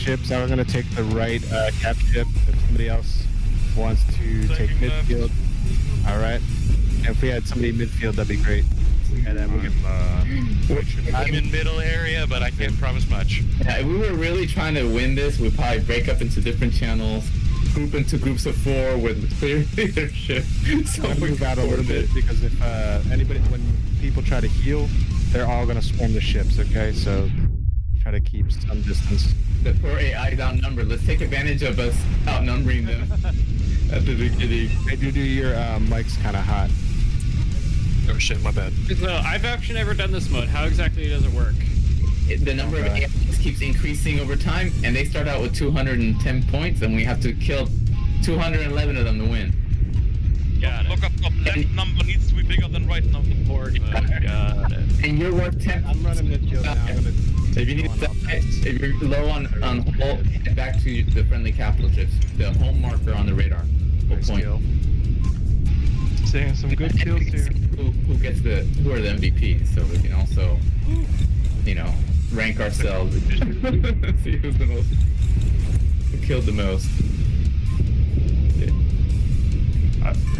ships. I'm gonna take the right cap ship. If somebody else wants to take midfield, all right. And if we had somebody midfield, that'd be great. I'm in middle area, but I can't promise much. Yeah, if we were really trying to win this, we'd probably break up into different channels, group into groups of 4 with clear leadership. So we move out a little bit because if when people try to heal, they're all gonna swarm the ships. Okay, so try to keep some distance. The poor AI is outnumbered. Let's take advantage of us outnumbering them at the beginning. Hey, do your mic's kind of hot. Oh shit, my bad. So I've actually never done this mode. How exactly does it work? The number of AIs keeps increasing over time, and they start out with 210 points, and we have to kill 211 of them to win. Got it. Look up top, that number needs to be bigger than right now. Board mode. Got it. And you're worth 10. I'm running midfield now. I'm gonna If you need if you're low on hull, head back to the friendly capital ships. The home marker on the radar. nice Point. kill. Seeing some good kills here. Who are the MVP, so we can also, rank ourselves. See who's the most, who killed the most.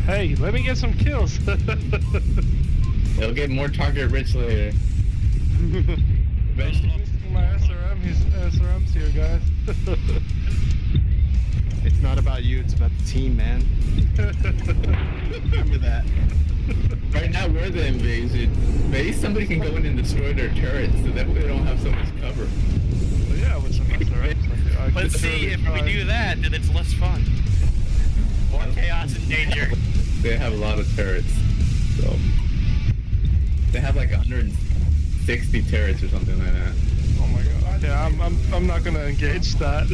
Hey, let me get some kills. It'll get more target rich later. Eventually. My SRM's here, guys. It's not about you. It's about the team, man. Remember that. Right now we're the invasion. Maybe somebody can go in and destroy their turrets so that way they don't have so much cover. But yeah, with some SRMs. Let's see if we do that, then it's less fun. More chaos and danger. They have a lot of turrets, so they have like 160 turrets or something like that. Oh my god. Yeah, I'm not gonna engage that.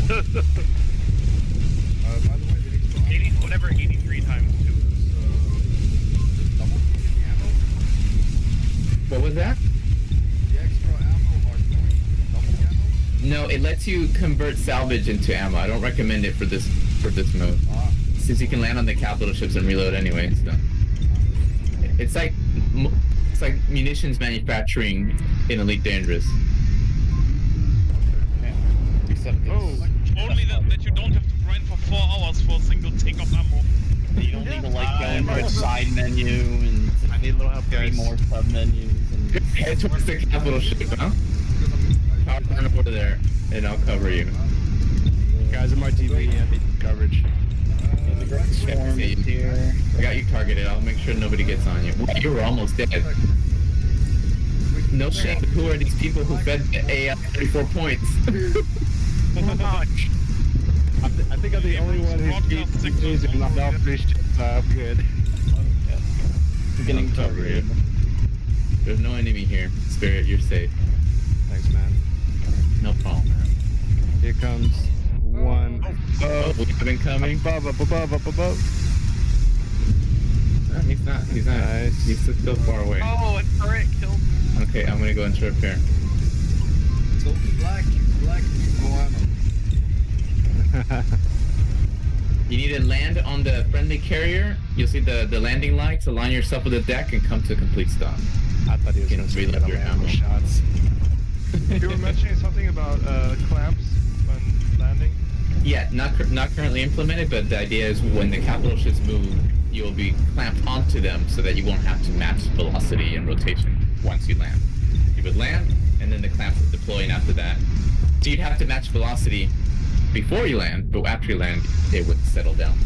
Whatever 83 times 2 is. What was that? The extra ammo hardpoint. Double ammo? No, it lets you convert salvage into ammo. I don't recommend it for this mode. Since you can land on the capital ships and reload anyway, so it's like munitions manufacturing in Elite Dangerous. Only that you don't have to grind for 4 hours for a single take of ammo. You don't need to like go into a side menu and I need a little help, guys. 3 more sub menus. And... Head towards the capital ship, huh? Power line over there, and I'll cover you. Guys, in my TV, I need coverage. the great swarm is here. I got you targeted. I'll make sure nobody gets on you. You were almost dead. No shame. Who are these people who fed the AI 34 points? I think I'm the only one who's beat and knocked all 3 ships off. Good. Getting targeted. There's no enemy here. Spirit, you're safe. Thanks, man. No problem, man. Here comes one. Oh, we've been coming. Up above. No, he's not. Nice. He's still far away. Oh, a turret killed. Okay, I'm gonna go into repair. So black, no ammo. You need to land on the friendly carrier. You'll see the landing lights. Align yourself with the deck and come to a complete stop. I thought he was Can going to reload your ammo. shots. You were mentioning something about clamps when landing. Yeah, not currently implemented, but the idea is when the capital ships move, you'll be clamped onto them so that you won't have to match velocity and rotation once you land. You would land, and then the clamps would deploy, and after that, so you'd have to match velocity before you land, but after you land, it would settle down.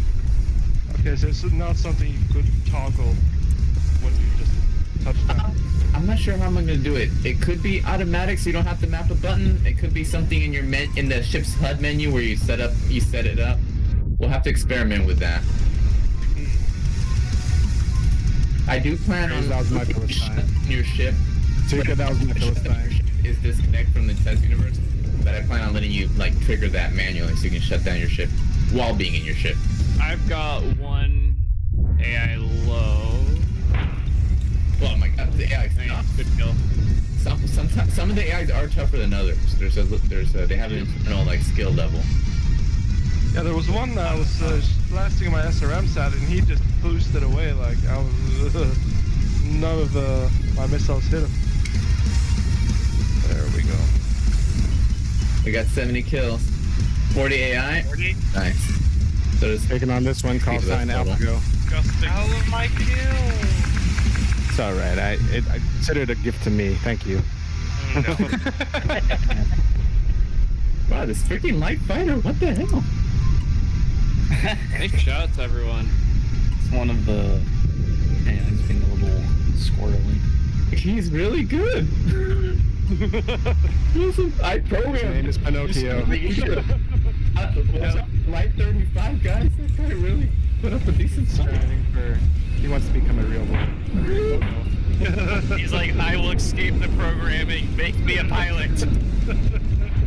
Okay, so it's not something you could toggle when you just touch down. I'm not sure how I'm gonna do it. It could be automatic, so you don't have to map a button. It could be something in your in the ship's HUD menu where you set it up. We'll have to experiment with that. I do plan on That was my Philistine. your ship. That was my Philistine. Is disconnect from the test universe, but I plan on letting you trigger that manually so you can shut down your ship while being in your ship. I've got one AI low. Oh my god, the AI's Nice, good kill. Some of the AIs are tougher than others. They have an internal skill level. Yeah, there was one that was blasting my SRM sat and he just boosted away like I was. None of my missiles hit him. There we go. We got 70 kills. 40 AI. 48. Nice. So there's Taking on this one, call Keep sign that total. Alphago. Disgusting. All of my kills. It's all right. I consider it a gift to me. Thank you. No. Wow, this freaking light fighter. What the hell? Nice shots, everyone. It's one of the. Yeah, he's being a little squirrely. He's really good. I His programmed. name is Pinocchio. Light 35, guys. That guy really put up a decent fight. Striving for. He wants to become a real boy. He's like, I will escape the programming. Make me a pilot.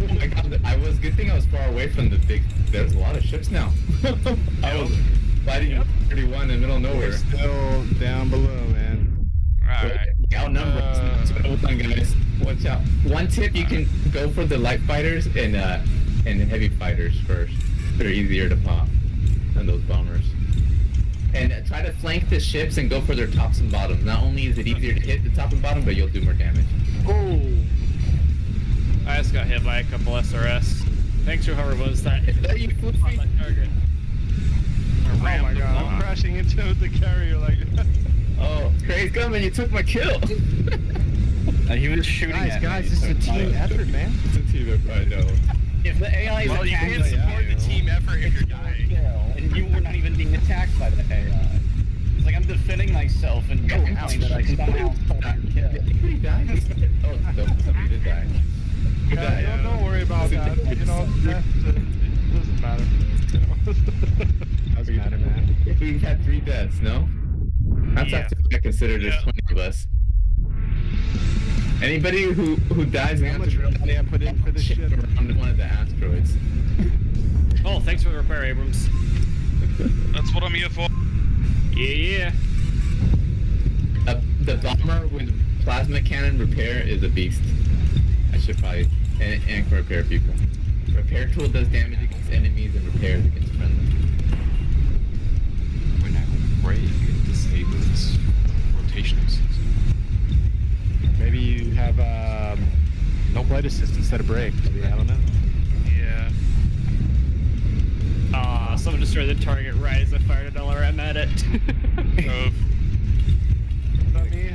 Oh my god, good thing I was far away from the big, there's a lot of ships now. I was fighting 31 in the middle of We're nowhere. still down below, man. Alright. Outnumbered. Hold on, guys. Watch out. One tip, you can go for the light fighters and heavy fighters first. They're easier to pop than those bombers. And try to flank the ships and go for their tops and bottoms. Not only is it easier to hit the top and bottom, but you'll do more damage. Oh. I just got hit by a couple SRS. Thanks to whoever was that. Is that you, on Fluffy? that target. Oh my god, I'm crashing into the carrier like. Oh, Craig's coming, you took my kill! He was shooting at Guys, me, this is so a team I- effort, man. It's a team effort, I know. If the AI is Well, you attacking can't support the team effort if you're your dying. kill, and you were not even being attacked by the AI. It's like I'm defending myself and you're telling that I somehow stole your kill. He died? Oh, no, somebody did die. Who died? Yeah, don't worry about that. You know, that doesn't matter. Doesn't matter, man. We've had 3 deaths, no? That's actually what I consider there's 20 of us. Anybody who dies How much money I put in for this shit? around one of the asteroids. Oh, thanks for the repair, Abrams. That's what I'm here for. Yeah. The bomber with plasma cannon repair is a beast. I should probably and can repair people. Repair tool does damage against enemies and repairs against friendly. When I break, it disables rotational system. Maybe you have no flight assist instead of brake. Maybe, I don't know. Yeah. Someone destroyed the target right as I fired an LRM at it. Oh. Not me.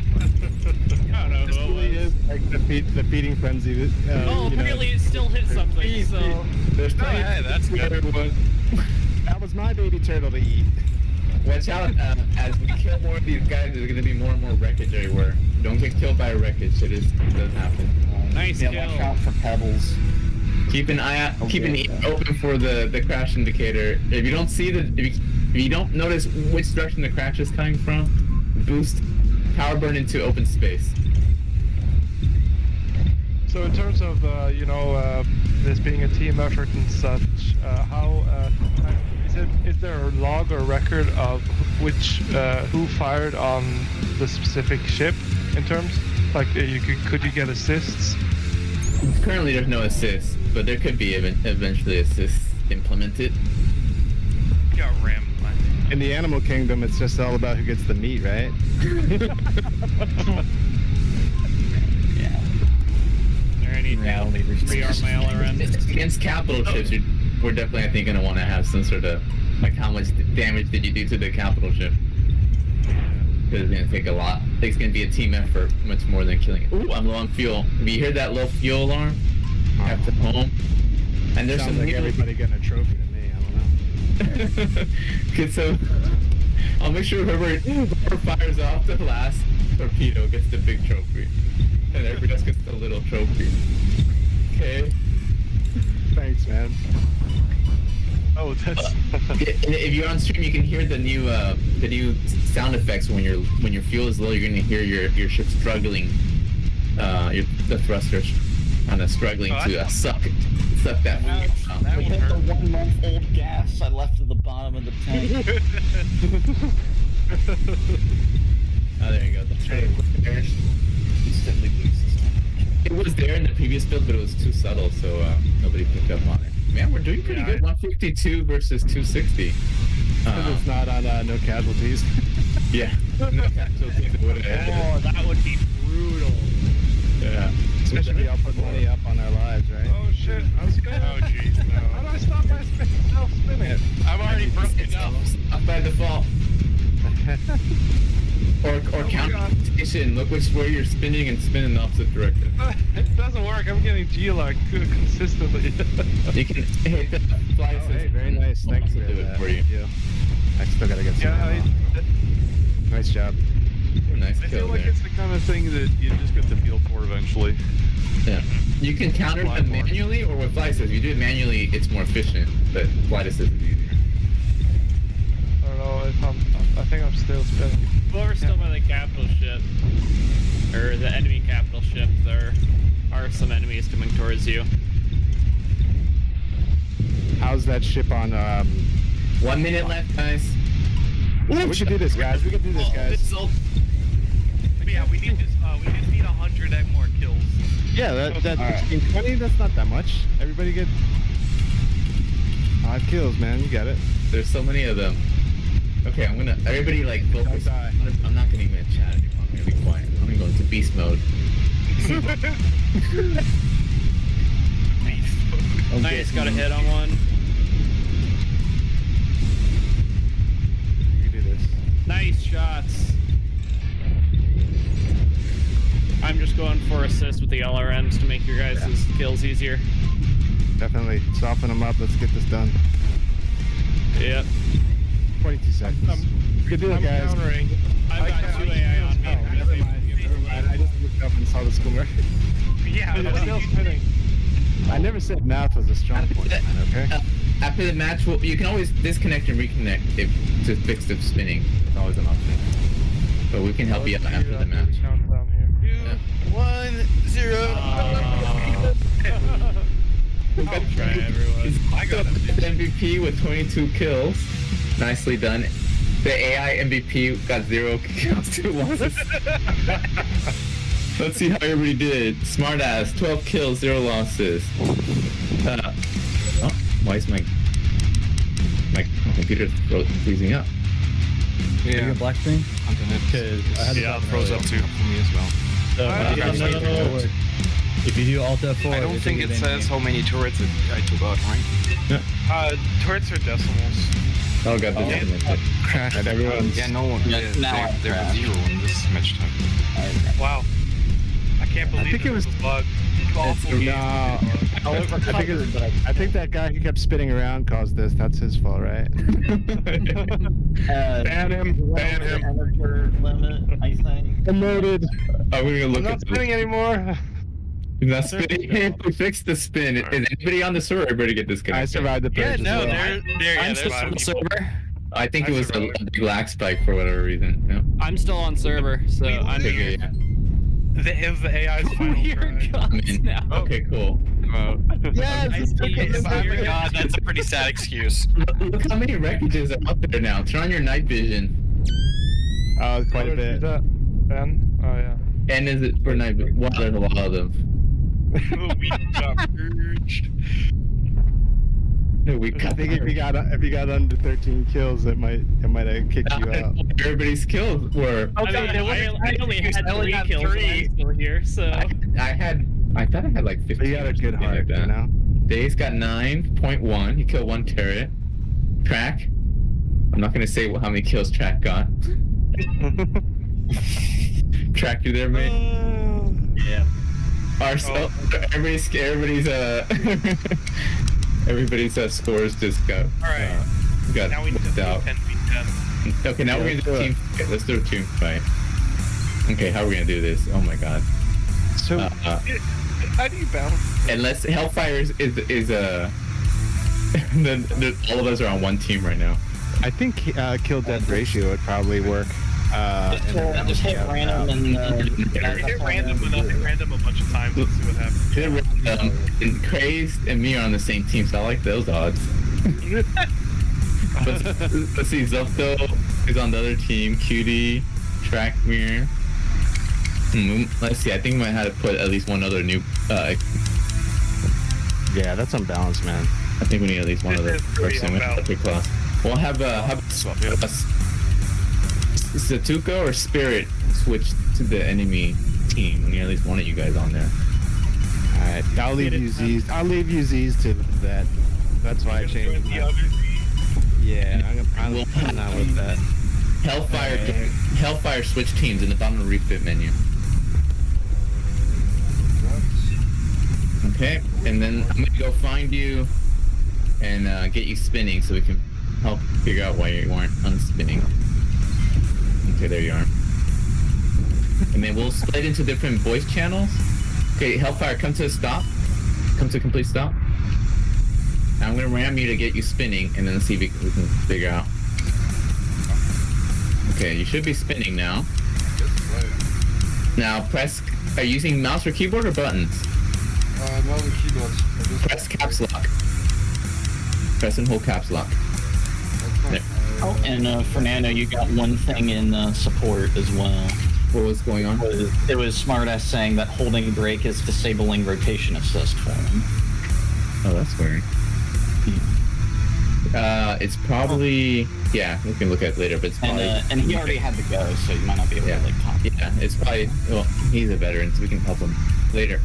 I don't know This who really it was. is like the feeding frenzy. Oh, you know. apparently it still hit something, so... There's Oh, hey, that's good. That was my baby turtle to eat. Watch out, as we kill more of these guys, there's gonna be more and more wreckage everywhere. Don't get killed by a wreckage, it does happen. Nice Yeah, kill. watch out for pebbles. Keep an eye out, keep an ear open for the crash indicator. If you don't see if you don't notice which direction the crash is coming from, boost power burn into open space. So in terms of this being a team effort and such, is there a log or record of who fired on the specific ship? In terms, like could you get assists? Currently, there's no assist, but there could be eventually assists implemented. Got rammed. In the animal kingdom, it's just all about who gets the meat, right? Yeah. There, I need to Reality, there's rearm my LRM. Against capital ships, we're definitely, I think, gonna want to have some sort of like how much damage did you do to the capital ship? Because it's gonna take a lot. I think it's gonna be a team effort, much more than killing it. Ooh, I'm low on fuel. If you hear that low fuel alarm, have to home. And there's Sounds some like little- everybody getting a trophy to me. I don't know. Okay, so I'll make sure whoever fires off the last torpedo gets the big trophy, and everybody else gets the little trophy. Okay. Thanks, man. Oh, that's. If you're on stream, you can hear the new sound effects when your fuel is low. You're gonna hear your ship struggling, the thrusters kind of struggling to suck that fuel out. That would hit the 1 month old gas I left at the bottom of the tank. Oh, there you go. The trophy. Instantly loses tank. It was there in the previous build, but it was too subtle, so nobody picked up on it. Man, we're doing pretty good. 152 versus 260. Because it's not on no casualties. Yeah. No casualties would have Oh, that would be brutal. Yeah. Especially if we all put money up on our lives, right? Oh shit! I was gonna. Oh jeez, no. How do I stop Or counter-rotation. Look which way you're spinning and spin in the opposite direction. It doesn't work. I'm getting G-lock consistently. You can hit the fly Oh, hey, very nice. Thanks to for do it that. for you. Yeah. I still gotta get some. Yeah, Nice job. Nice I kill feel like there. it's the kind of thing that you just get the feel for eventually. Yeah. You can counter Fly them more. manually or with fly assist. If you do it manually, it's more efficient, but flight assist is easier. I don't know if I think I'm still spinning. Whoever's still by the capital ship, or the enemy capital ship, there are some enemies coming towards you. How's that ship on? 1 minute left, guys. We can do this, guys. We can do this, guys. Yeah, we just need 100 and more kills. Yeah, that Alright. in 20. That's not that much. Everybody get 5 kills, man. You got it. There's so many of them. Okay, everybody like focus. die. I'm not gonna even chat anymore. I'm gonna be quiet. I'm gonna go into beast mode. Nice, got a hit on one. You can do this. Nice shots. I'm just going for assist with the LRMs to make your guys' kills easier. Definitely soften them up. Let's get this done. Yep. 22 seconds. We can do it, I'm guys. countering. I've got 2 AI on me. Oh, never mind. I just looked up and saw the score. Yeah, I'm still spinning. I never said math was a strong point, man, okay? After the match, you can always disconnect and reconnect to fix the spinning. It's always an option. But we can help you out after the match. Countdown here. Yeah. 1, 0. Try everyone. I got MVP with 22 kills. Nicely done. The AI MVP got 0 kills, 2 losses. Let's see how everybody did. Smartass, 12 kills, 0 losses. Why is my computer freezing up? Yeah. Black screen? Because I had Yeah, it froze up too. For me as well. So, no. If you do Alt F4, I don't think it says how many turrets I took out, right? Turrets are decimals. Oh god, this is it. Crash. Everyone's... Yeah, no one. Yeah, Yeah, now there was 0 in this match time. Wow. I can't believe think it was- a bug. Awful game. No. I think that guy who kept spinning around caused this. That's his fault, right? Ban him. Ban him. Limit, I think. Emoted. Are we gonna I'm look not at spinning anymore. Not spinning? We fixed the spin. Is anybody on the server? Everybody get I disconnected. survived the purge. Yeah, no, as well. I'm still on the server. I think it I was a survived. big lag spike for whatever reason. Yeah. I'm still on server, so I'm Okay, here. yeah. It was the AI's final We're try. I'm gods in. now. Okay, cool. Yes. Oh my god, that's a pretty sad excuse. Look how many wreckages are out there now. Turn on your night vision. Oh, quite a bit. Ben? Oh yeah. And is it for night vision? Wow, there's a lot of them. We got purged. We I cut think if you got under 13 kills, it might have kicked you out. Everybody's kills were. I mean, I only had 3 kills and I'm still here, so... I thought I had like 15. You got a good or something heart, like that. you know. Dave's got 9.1. He killed 1 turret. Track. I'm not gonna say how many kills Track got. Track, you there, mate? Yeah. Everybody's scores just got Alright. got Now we need to wiped do out. 10v10. Okay, now Yeah, we're gonna do a team fight. Let's do a team fight. Okay, how are we gonna do this? Oh my god. So How do you bounce? Unless Hellfire is then all of us are on one team right now. I think kill death ratio would probably work. Just hit random and Hit random enough, hit random a bunch of times. Let's see what happens. And Crazed and me are on the same team, so I like those odds. But let's see, Zopto is on the other team, Cutie, Trackmere. Let's see, I think we might have to put at least one other new. Yeah, that's unbalanced, man. I think we need at least one other It is pretty person with unbalanced. a class. We'll have Satuka or Spirit switch to the enemy team. We need at least one of you guys on there. Alright, I'll leave you Z's. I'll leave you Z's to that. That's why I changed The mine. other Yeah, I'm not with that. Hellfire switch teams in the bottom of the refit menu. Okay, and then I'm gonna go find you and get you spinning so we can help figure out why you aren't unspinning. Okay, there you are. And then we'll split into different voice channels. Okay, Hellfire, come to a stop. Come to a complete stop. I'm gonna ram you to get you spinning, and then see if we can figure out. Okay, you should be spinning now. Now press. Are you using mouse or keyboard or buttons? No, the keyboard. Press caps lock. Press and hold caps lock. There. Oh, and Fernando, you got one thing in support as well. What was going on? It was Smartass saying that holding brake is disabling rotation assist for him. Oh, that's weird. It's probably we can look at it later, but it's probably and he already had to go, so you might not be able to like talk. Yeah, it's probably he's a veteran, so we can help him later.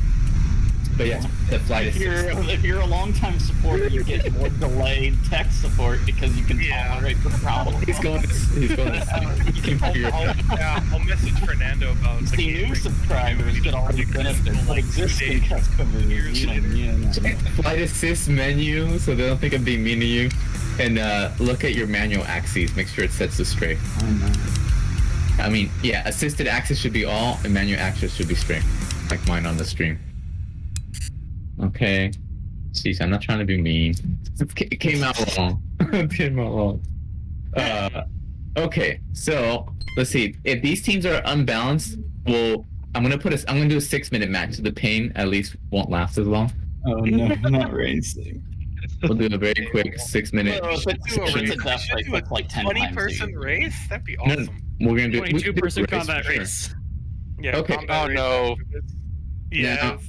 But yeah, the flight assist. If you're a long-time supporter, you get more delayed tech support because you can tolerate the problem. He's going to you can figure it out. I'll message Fernando about the new subscribers get all the benefits, but existing customers, Check the flight assist menu so they don't think I'm being mean to you. And look at your manual axes. Make sure it sets to straight. I mean, yeah, assisted axis should be all, and manual axis should be straight, like mine on the stream. Okay. Jeez, I'm not trying to be mean. It came out wrong. It came out wrong. Okay, so let's see. If these teams are unbalanced, I'm gonna do a 6-minute match. So the pain at least won't last as long. Oh no, not racing. We'll do a very quick 6-minute. It's a death race that's like 10 times. 20-person race? That'd be awesome. No, we're gonna do 22-person combat race. Yeah. Okay. Oh no. Yeah. Now,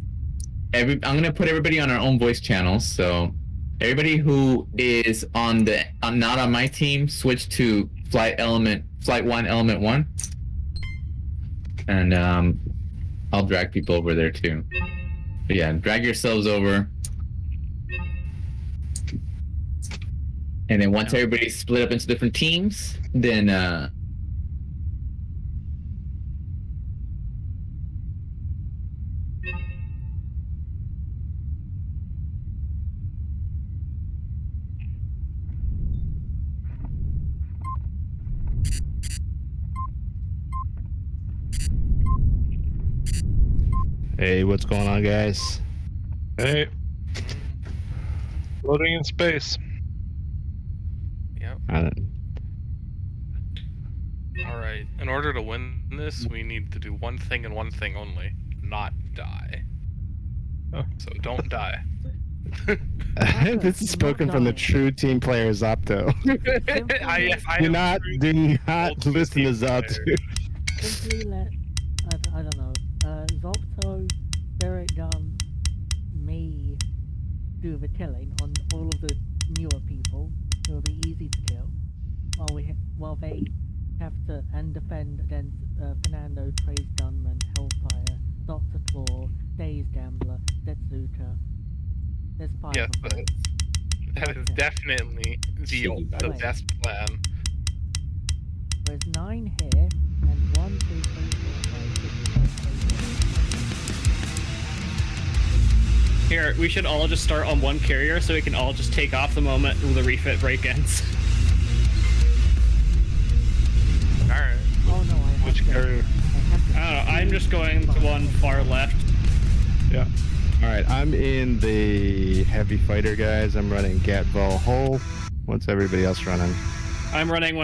I'm gonna put everybody on our own voice channels. So everybody who is not on my team, switch to flight 1, element 1, and I'll drag people over there too. But yeah, drag yourselves over, and then once everybody's split up into different teams, then Hey, what's going on, guys? Hey. Floating in space. Yep. Alright, in order to win this, we need to do one thing and one thing only. Not die. Oh. So don't die. This is spoken from the true team player Zopto. Do not listen to Zopto. Simply let, I don't know, Zopto, Spirit Gun, me do the killing on all of the newer people. It will be easy to kill. While they have to defend against Fernando, Trace Gunman, Hellfire, Dr. Claw, Days Gambler, Detsuka. There's 5 Yes, of them. that is definitely the best plan. There's 9 here, and 1, 2, 3, 4, 5, 6, 7, 8. Here, we should all just start on one carrier so we can all just take off the moment the refit break ends. Alright. Oh no, Which carrier? I don't know, I'm just going to one far left. Yeah. Alright, I'm in the heavy fighter, guys. I'm running Gatvol Hull. What's everybody else running? I'm running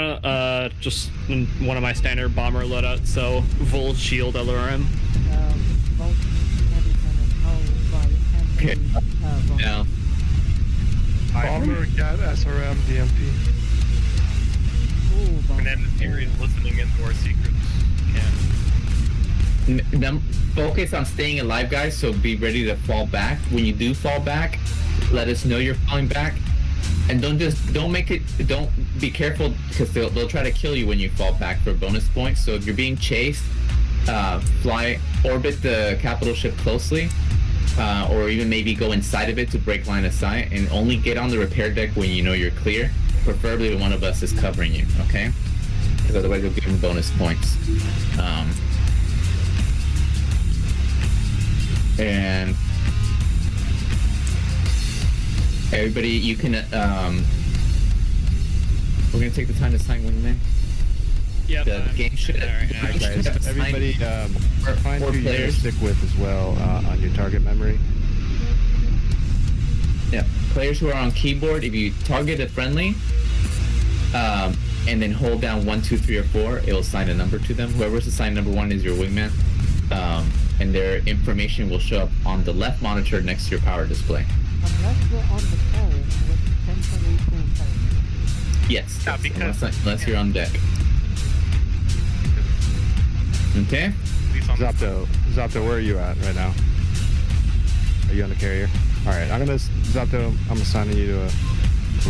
just one of my standard bomber loadouts, so Vol Shield LRM. okay. Now, Bomber, Gat, SRM, DMP. Fernando Theory is listening into our secrets. focus on staying alive, guys, so be ready to fall back. When you do fall back, let us know you're falling back. And don't be careful, because they'll try to kill you when you fall back for bonus points. So if you're being chased, orbit the capital ship closely, or even maybe go inside of it to break line of sight, and only get on the repair deck when you know you're clear. Preferably one of us is covering you, okay? because otherwise you'll give him bonus points. And everybody, you can. We're gonna take the time to sign wingman. Yep. The game should. Alright, guys. Everybody, find four who you're gonna players. stick with as well on your target memory. Yeah, players who are on keyboard, if you target a friendly, and then hold down 1, 2, 3, or 4, it will assign a number to them. Whoever's assigned number 1 is your wingman, and their information will show up on the left monitor next to your power display. Unless we're on the phone with potentially full time. Yes, Yeah, because- unless you're on deck. Okay. At least on the Zapto, where are you at right now? Are you on the carrier? Alright, Zapto, I'm assigning you to a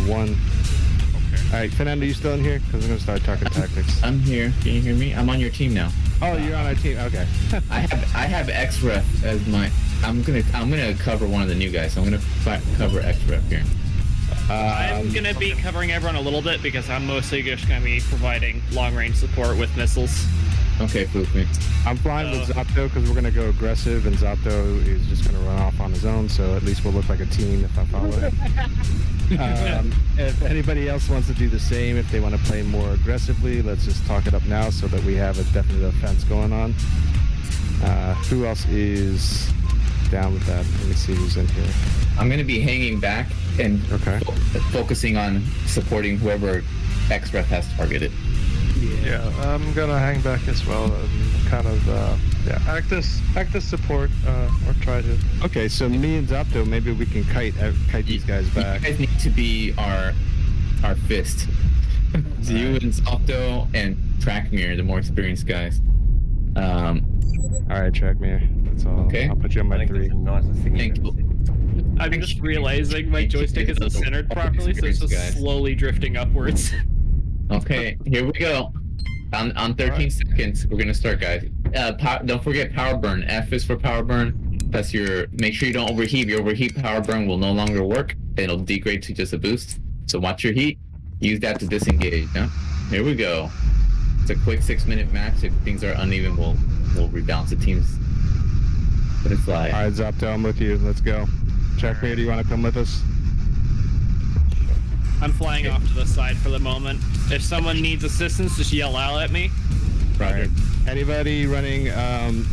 1. Okay. Alright, Fernando, you still in here? Because we're gonna start talking tactics. I'm here. Can you hear me? I'm on your team now. Oh, you're on our team. Okay. I have XREF as my. I'm gonna cover one of the new guys. So I'm gonna cover XREF here. I'm gonna be covering everyone a little bit because I'm mostly just gonna be providing long-range support with missiles. Okay, Fluke. I'm flying with Zapto because we're gonna go aggressive, and Zapto is just gonna run off on his own. So at least we'll look like a team if I follow him. If anybody else wants to do the same, if they want to play more aggressively, let's just talk it up now so that we have a definite offense going on. Who else is down with that? Let me see who's in here. I'm gonna be hanging back and Okay. focusing on supporting whoever XREF has targeted. Yeah, I'm gonna hang back as well and kind of act as support or try to. Okay, so me and Zapto, maybe we can kite these guys back. You guys need to be our fist. So you and Zapto and Trackmere, the more experienced guys. All right, Trackmere. That's all. Okay. I'll put you on my 3. Thank you. I'm just realizing my joystick isn't centered properly, so it's just slowly drifting upwards. Okay, here we go. On 13 seconds, we're gonna start, guys. Don't forget power burn. F is for power burn. That's your. Make sure you don't overheat. Your overheat power burn will no longer work. It'll degrade to just a boost. So watch your heat. Use that to disengage. Yeah? Here we go. It's a quick 6-minute match. If things are uneven, we'll rebalance the teams. But it's like. All right, Zapto, I'm with you. Let's go. Trackmere, do you want to come with us? I'm flying off to the side for the moment. If someone needs assistance, just yell out at me. Roger. Anybody running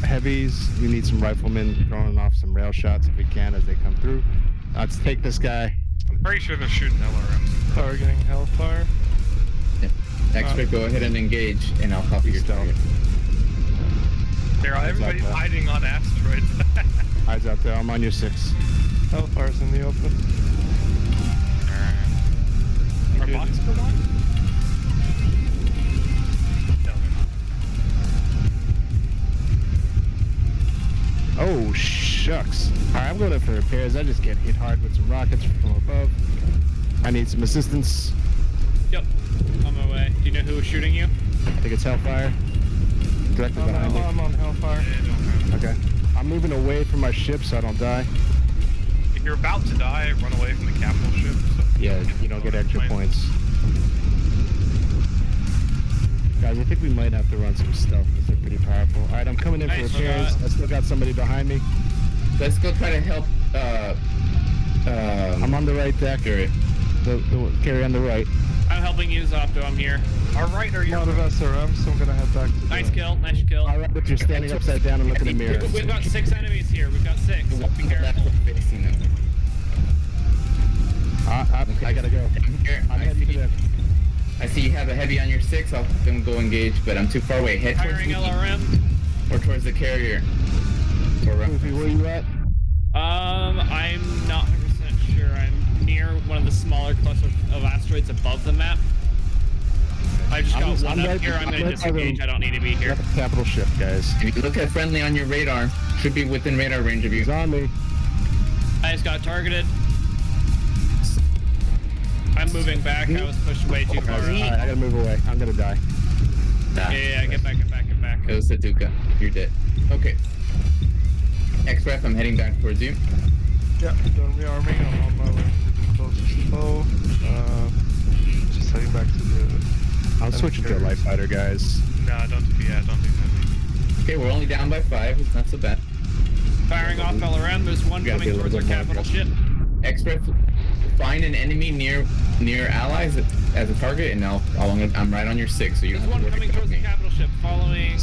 heavies? We need some riflemen throwing off some rail shots if we can as they come through. Let's take this guy. I'm pretty sure they're shooting LRMs. Targeting Hellfire. Expert, go ahead and engage, and I'll copy your target. Everybody's hiding on asteroids. Eyes out there. I'm on your 6. Hellfire's in the open. Are bots still on? No, they're not. Oh, shucks. All right, I'm going up for repairs. I just get hit hard with some rockets from above. I need some assistance. Yep, on my way. Do you know who was shooting you? I think it's Hellfire. Directly behind me. I'm on Hellfire. Okay. I'm moving away from my ship so I don't die. If you're about to die, run away from the capital ship. So Yeah, you don't get extra points. Guys, I think we might have to run some stealth because they're pretty powerful. All right, I'm coming in for Nice, repairs. I still got somebody behind me. Let's go try to help. I'm on the right deck. The carry on the right. I'm helping you, Zapto. I'm here. All right, are A you? lot of SRMs, so I'm gonna head back to Nice kill, nice kill. All right, but you're standing upside down and looking in the mirror. We've got 6 enemies here. We've got 6. So be careful. Facing them. I gotta go. Here, I'm heading to them. I see you have a heavy on your 6. I'll let them go engage, but I'm too far away. Head towards Firing me LRM. or towards the carrier. For Goofy, where you at? I'm not 100% sure. I'm near one of the smaller cluster of asteroids above the map. I just got one up here. I'm gonna disengage. I don't need to be here. Capital ship, guys. If you look at friendly on your radar, should be within radar range of you. He's on me. I just got targeted. I'm moving back. I was pushed way too far. All right, I gotta move away. I'm gonna die. Yeah, get back. It was Satuka. You're dead. Okay. XREF, I'm heading back towards you. Yeah, done rearming. I'm on my way to the closest foe. Just heading back to the I'm switching to a light fighter, guys. No, don't do heavy. Okay, we're only down by 5. It's not so bad. Firing off LRM. There's one Gotta coming be a towards our little bit more capital ship. Express, find an enemy near allies as a target, and I'm right on your 6, so you There's don't have one to worry coming about towards the me. capital ship, following.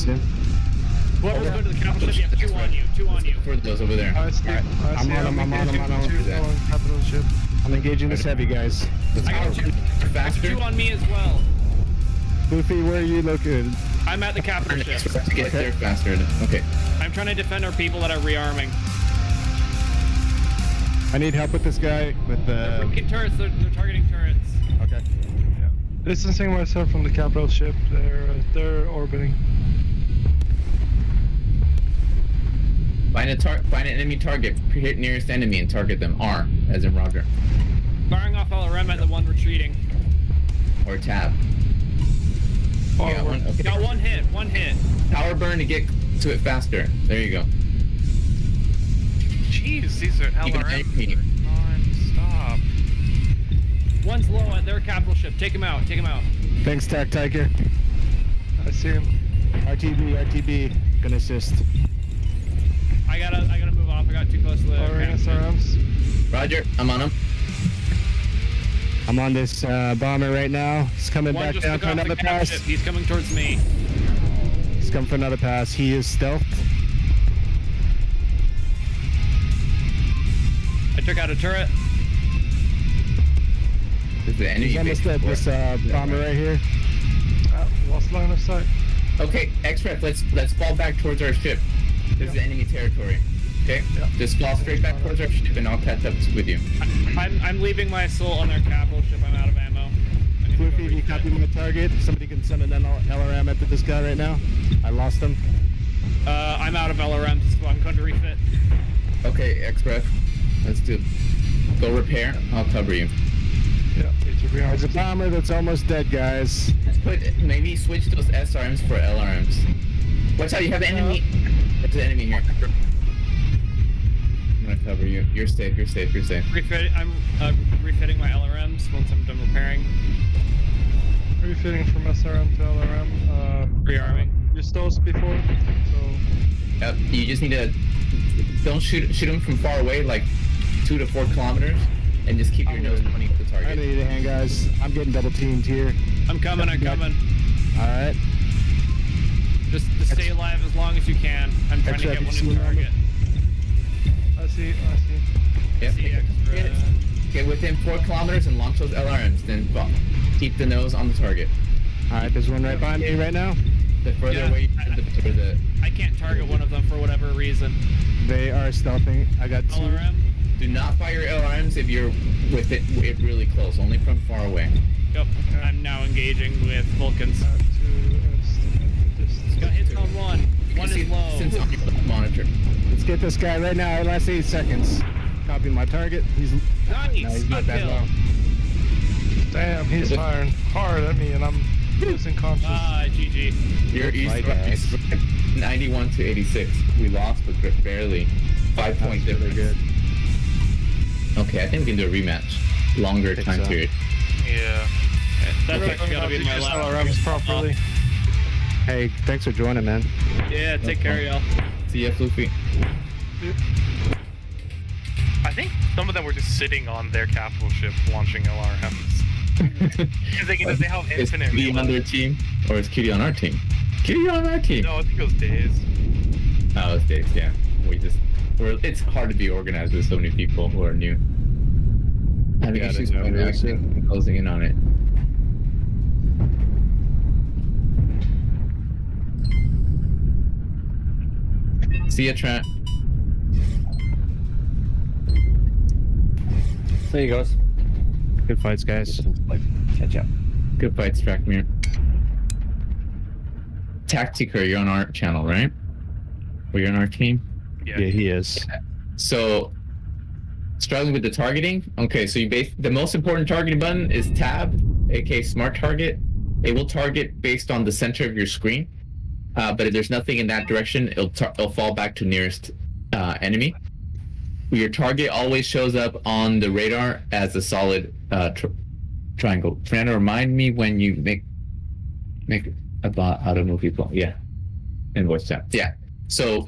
Whoever's going to the capital ship, you have 2 on you. 2 on you. For those over there. I see. I'm on him. Two on capital ship. I'm engaging this heavy, guys. I got 2. Faster. 2 on me as well. Goofy, where are you located? I'm at the capital ship. To get there faster. Okay. I'm trying to defend our people that are rearming. I need help with this guy with the. Turrets. They're targeting turrets. Okay. Distancing myself from the capital ship. They're orbiting. Find an enemy target. Hit nearest enemy and target them. R, as in Roger. Firing off LRM at the one retreating. Or tab. Oh, Got one. Okay. Got 1 hit. 1 hit. Power burn to get to it faster. There you go. Jeez, these are LRM. Non-stop. One's low at their capital ship. Take him out. Take him out. Thanks, Tac Tiger. I see him. RTB. Gonna assist. I gotta move off. I got too close to the. Firing SRMs. Roger, I'm on him. I'm on this bomber right now. He's coming One back just down took for off the another capital pass. ship. He's coming towards me. He's coming for another pass. He is stealthed. I took out a turret. This is the enemy He's almost base. dead. This bomber right here. Lost line of sight. Okay, X-Ref, let's fall back towards our ship. This is enemy territory. Okay? Just fall straight back towards our ship and I'll catch up with you. I'm leaving my assault on their capital ship. I'm out of ammo. I need to go Goofy, you copy my target. Somebody can send an LRM after this guy right now. I lost him. I'm out of LRM, so I'm going to refit. Okay, X-Ref, let's do. Go repair. I'll cover you. Yeah, There's a bomber that's almost dead, guys. Maybe switch those SRMs for LRMs. Watch out, you have an enemy. There's an enemy here. I'm gonna cover you. You're safe. I'm refitting my LRMs once I'm done repairing. Refitting from SRM to LRM. Rearming. You stole us before, so. Yep. You just need to don't shoot them from far away, like 2 to 4 kilometers, and just keep your nose pointing at the target. I need a hand, guys. I'm getting double teamed here. I'm coming. All right. Just stay alive as long as you can. I'm trying to get one in target. I see. Yep. See extra. Get within 4 kilometers and launch those LRMs. Then keep the nose on the target. All right. There's one right behind me right now. The further away, the better the. I can't target one of them for whatever reason. They are stealthing. I got 2. LRM. Do not fire LRMs if you're with it really close. Only from far away. Yep. I'm now engaging with Vulcans. Got hits on one. One is low. Since on your monitor. Let's get this guy right now. Last 8 seconds. Copy my target. He's Nice. no, he's not that Good low. Damn, he's firing hard at me and I'm losing conscious. GG. You're 91 to 86. We lost, but barely. 5 point difference. Really good. Okay, I think we can do a rematch. Longer time so. period. Yeah. That's actually gotta be my last. LRMs properly. Hey, thanks for joining, man. Yeah, take care, y'all. See ya, Floofy. I think some of them were just sitting on their capital ship launching LRMs. Because they have Is infinite Kitty on reload. their team, or is Kitty on our team? Kitty on our team. No, I think it was Days. Oh, it's Dave's, yeah. It's hard to be organized with so many people who are new. Having Yeah, issues they know, with really. and closing in on it. See ya, Trent. There you goes. Good fights, guys. Catch up. Good fights, Trackmere. Tactiker, you're on our channel, right? Or you're on our team? Yeah. Yeah, he is. So, struggling with the targeting. Okay, so the most important targeting button is tab, aka smart target. It will target based on the center of your screen. But if there's nothing in that direction, it'll fall back to nearest enemy. Your target always shows up on the radar as a solid triangle. Fernando, remind me when you make Make a bot how to move people. Yeah. In voice chat. Yeah. So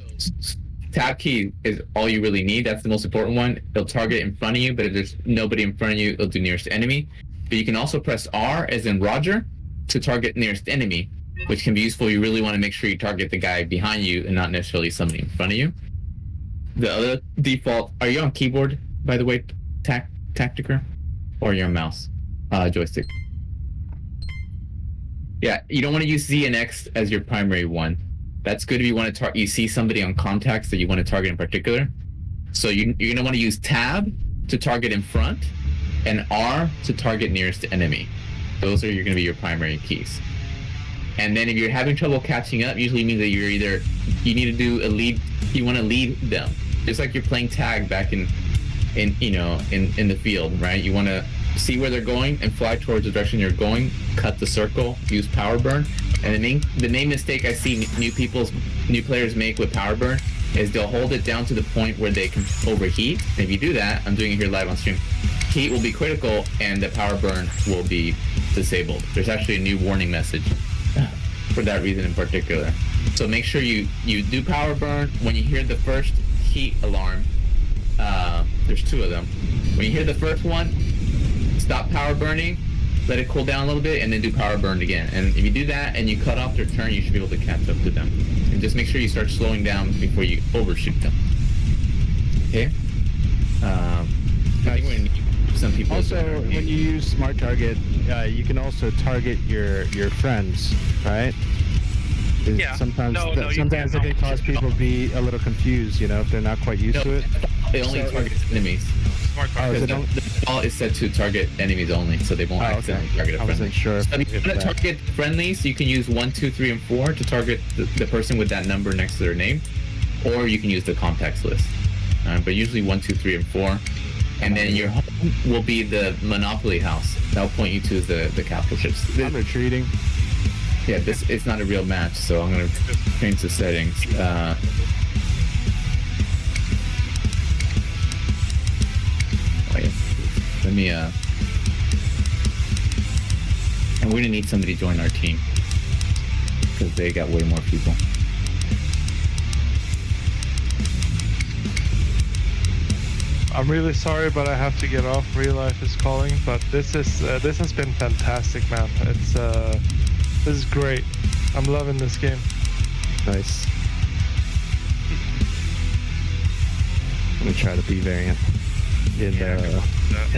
tab key is all you really need. That's the most important one. It'll target in front of you, but if there's nobody in front of you, it'll do nearest enemy. But you can also press R as in Roger to target nearest enemy, which can be useful. You really want to make sure you target the guy behind you and not necessarily somebody in front of you. The other default, are you on keyboard, by the way, Tactiker? Or your mouse? Joystick. Yeah, you don't want to use Z and X as your primary one. That's good if you want to you see somebody on contacts that you want to target in particular. So you're going to want to use Tab to target in front and R to target nearest enemy. Those are going to be your primary keys. And then if you're having trouble catching up, usually means that you need to do a lead, you want to lead them. Just like you're playing tag back in the field, right? You want to see where they're going and fly towards the direction you're going, cut the circle, use power burn. And the main mistake I see new players make with power burn is they'll hold it down to the point where they can overheat. And if you do that, I'm doing it here live on stream, heat will be critical and the power burn will be disabled. There's actually a new warning message for that reason in particular. So make sure you do power burn. When you hear the first heat alarm, there's two of them. When you hear the first one, stop power burning, let it cool down a little bit, and then do power burn again. And if you do that and you cut off their turn, you should be able to catch up to them. And just make sure you start slowing down before you overshoot them. Okay? I think we're gonna need some people. Also, when you use Smart Target, you can also target your friends, right? Yeah. Sometimes sometimes it can cause people to be a little confused, if they're not quite used to it. It only targets enemies. Smart target. The default is set to target enemies only, so they won't accidentally target a friendly. I wasn't sure. So if you want to target friendlies, you can use 1, 2, 3, and 4 to target the person with that number next to their name, or you can use the contacts list. But usually 1, 2, 3, and 4. And then your home will be the Monopoly house. That'll point you to the capital ships. I'm retreating. Yeah, it's not a real match, so I'm gonna change the settings. Let me and we're gonna need somebody to join our team because they got way more people. I'm really sorry, but I have to get off. Real life is calling, but this has been fantastic, man. This is great. I'm loving this game. Nice. Let me try the B variant in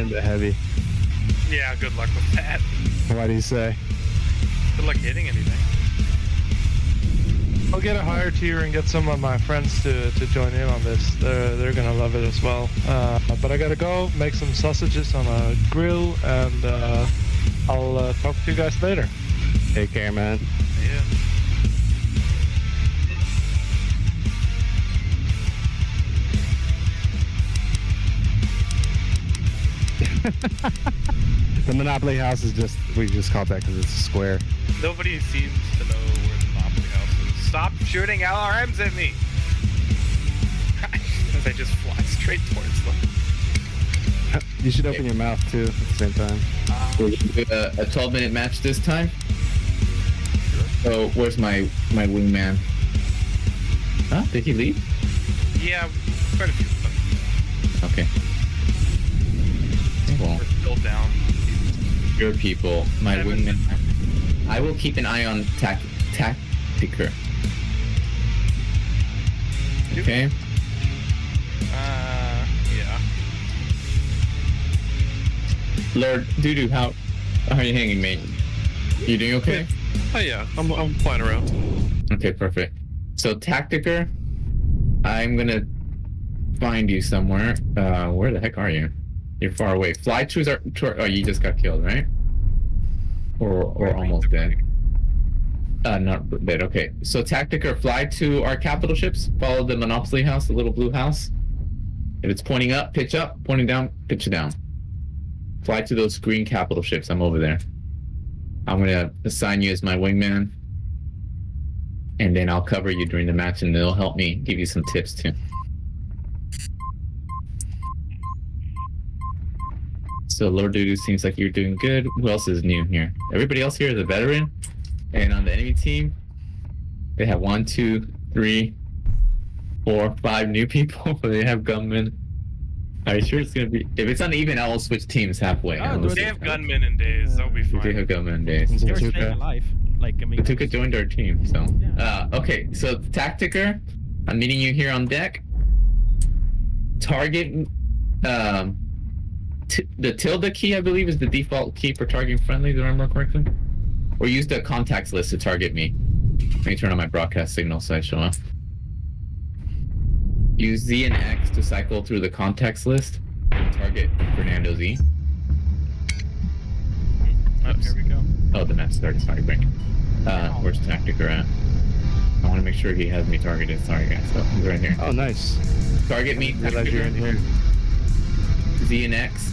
the heavy. Yeah, good luck with that. What do you say? Good luck hitting anything. I'll get a higher tier and get some of my friends to join in on this. They're gonna love it as well. But I gotta go make some sausages on a grill, and I'll talk to you guys later. Take care, man. Yeah. The Monopoly house is we just call it that because it's a square. Nobody seems to know where the Monopoly house is. Stop shooting LRMs at me! As I just fly straight towards them. You should open your mouth too at the same time. We're gonna do a 12-minute match this time. So where's my wingman? Huh? Did he leave? Yeah, quite a few of them. Okay. Well, We're still down. your people, my wingman. I will keep an eye on Tactiker. Okay. Yeah. Lord Doodoo, how are you hanging, mate? You doing okay? Oh yeah, I'm flying around. Okay, perfect. So Tactiker, I'm gonna find you somewhere. Where the heck are you? You're far away. Fly to oh, you just got killed, right? Or almost dead. Not dead. Okay. So Tactiker, fly to our capital ships. Follow the Monopoly house, the little blue house. If it's pointing up, pitch up. Pointing down, pitch down. Fly to those green capital ships. I'm over there. I'm gonna assign you as my wingman, and then I'll cover you during the match, and it'll help me give you some tips too. So Lord Doodoo seems like you're doing good. Who else is new here? Everybody else here is a veteran, And on the enemy team, they have 1, 2, 3, 4, 5 new people. They have gunmen. Are you sure it's gonna be? If it's uneven, I will switch teams halfway. They have gunmen in days. That'll be We do fine. have gunmen days. They're staying alive. Like, I mean, Tuka joined our team, so. Okay, so Tactiker, I'm meeting you here on deck. Target, the tilde key, I believe, is the default key for targeting friendlies, if I remember correctly. Or use the contacts list to target me. Let me turn on my broadcast signal so I show up. Use Z and X to cycle through the contacts list and target Fernando Z. Oh, here we go. Oh, the map started. Sorry, Brink. Where's Tactiker at? I want to make sure he has me targeted. Sorry, guys. So he's right here. Oh, nice. Target me. Realize you're in here. Z and X.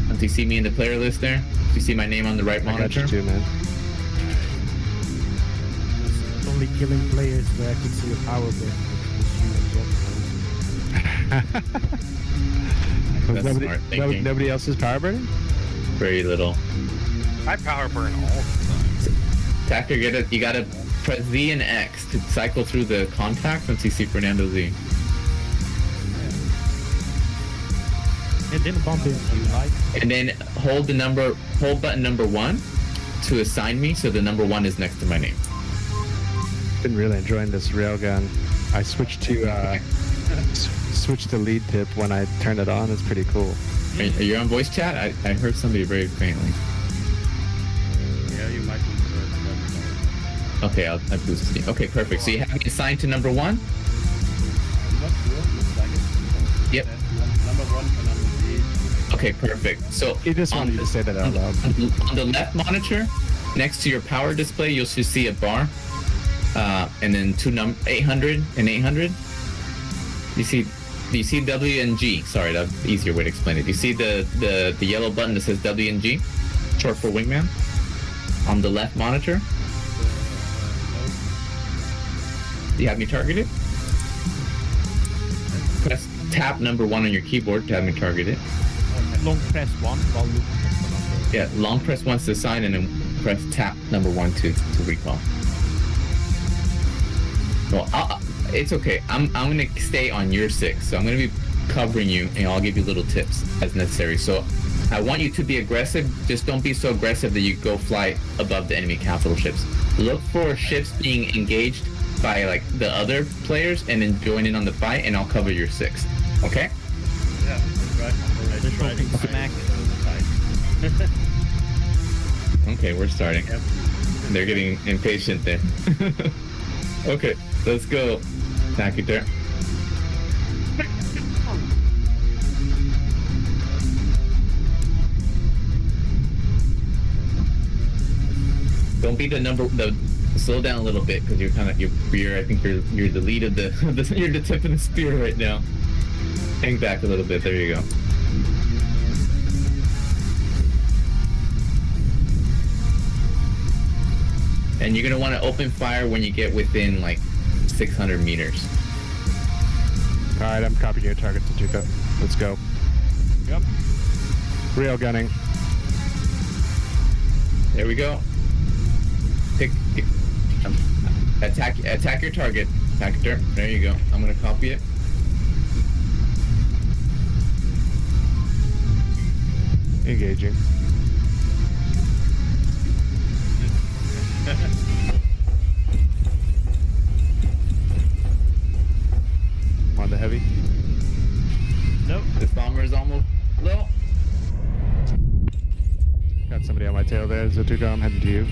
Do you see me in the player list there? Do you see my name on the right monitor? I got you too, man. it's only killing players where I can see a power bit. Nobody else is power burning? Very little. I power burn all the time. Tactiker, you gotta press Z and X to cycle through the contacts until you see Fernando Z. It didn't bump into you, right? And then hold button number 1 to assign me, so the number 1 is next to my name. Been really enjoying this railgun. I switched to switched to lead tip when I turned it on. It's pretty cool. Are you on voice chat? I heard somebody very faintly. Yeah, you might be. Okay, I boosted you. Okay, perfect. So you have me assigned to number 1? I'm not sure. Looks like it. Yep. Number 1 for number 3. Okay, perfect. So You just wanted to say that out loud. on the left monitor, next to your power display, you'll just see a bar, and then 800 and 800. Do you see W and G? Sorry, that's the easier way to explain it. Do you see the yellow button that says W and G, short for wingman, on the left monitor? Do you have me targeted? Press tab number 1 on your keyboard to have me targeted. Long press 1 while looking at the number. Yeah, long press once to assign, and then press tab number 1 to recall. Well, it's okay. I'm gonna stay on your 6, so I'm gonna be covering you, and I'll give you little tips as necessary. So I want you to be aggressive. Just don't be so aggressive that you go fly above the enemy capital ships. Look for ships being engaged by like the other players, and then join in on the fight, and I'll cover your 6. Okay? Yeah, right. Smack. Okay, we're starting. Yep. They're getting impatient there. Okay, let's go. Tactiker. Don't be slow down a little bit, because you're kind of you're I think you're the lead of the you're the tip of the spear right now. Hang back a little bit. There you go. And you're gonna want to open fire when you get within like 600 meters. All right, I'm copying your target to Tuka. Let's go. Yep. Rail gunning. There we go. Attack your target. Tactiker. There you go. I'm gonna copy it. Engaging. On the heavy. Nope. This bomber is almost low. Got somebody on my tail there. Zatuka, I'm heading to you.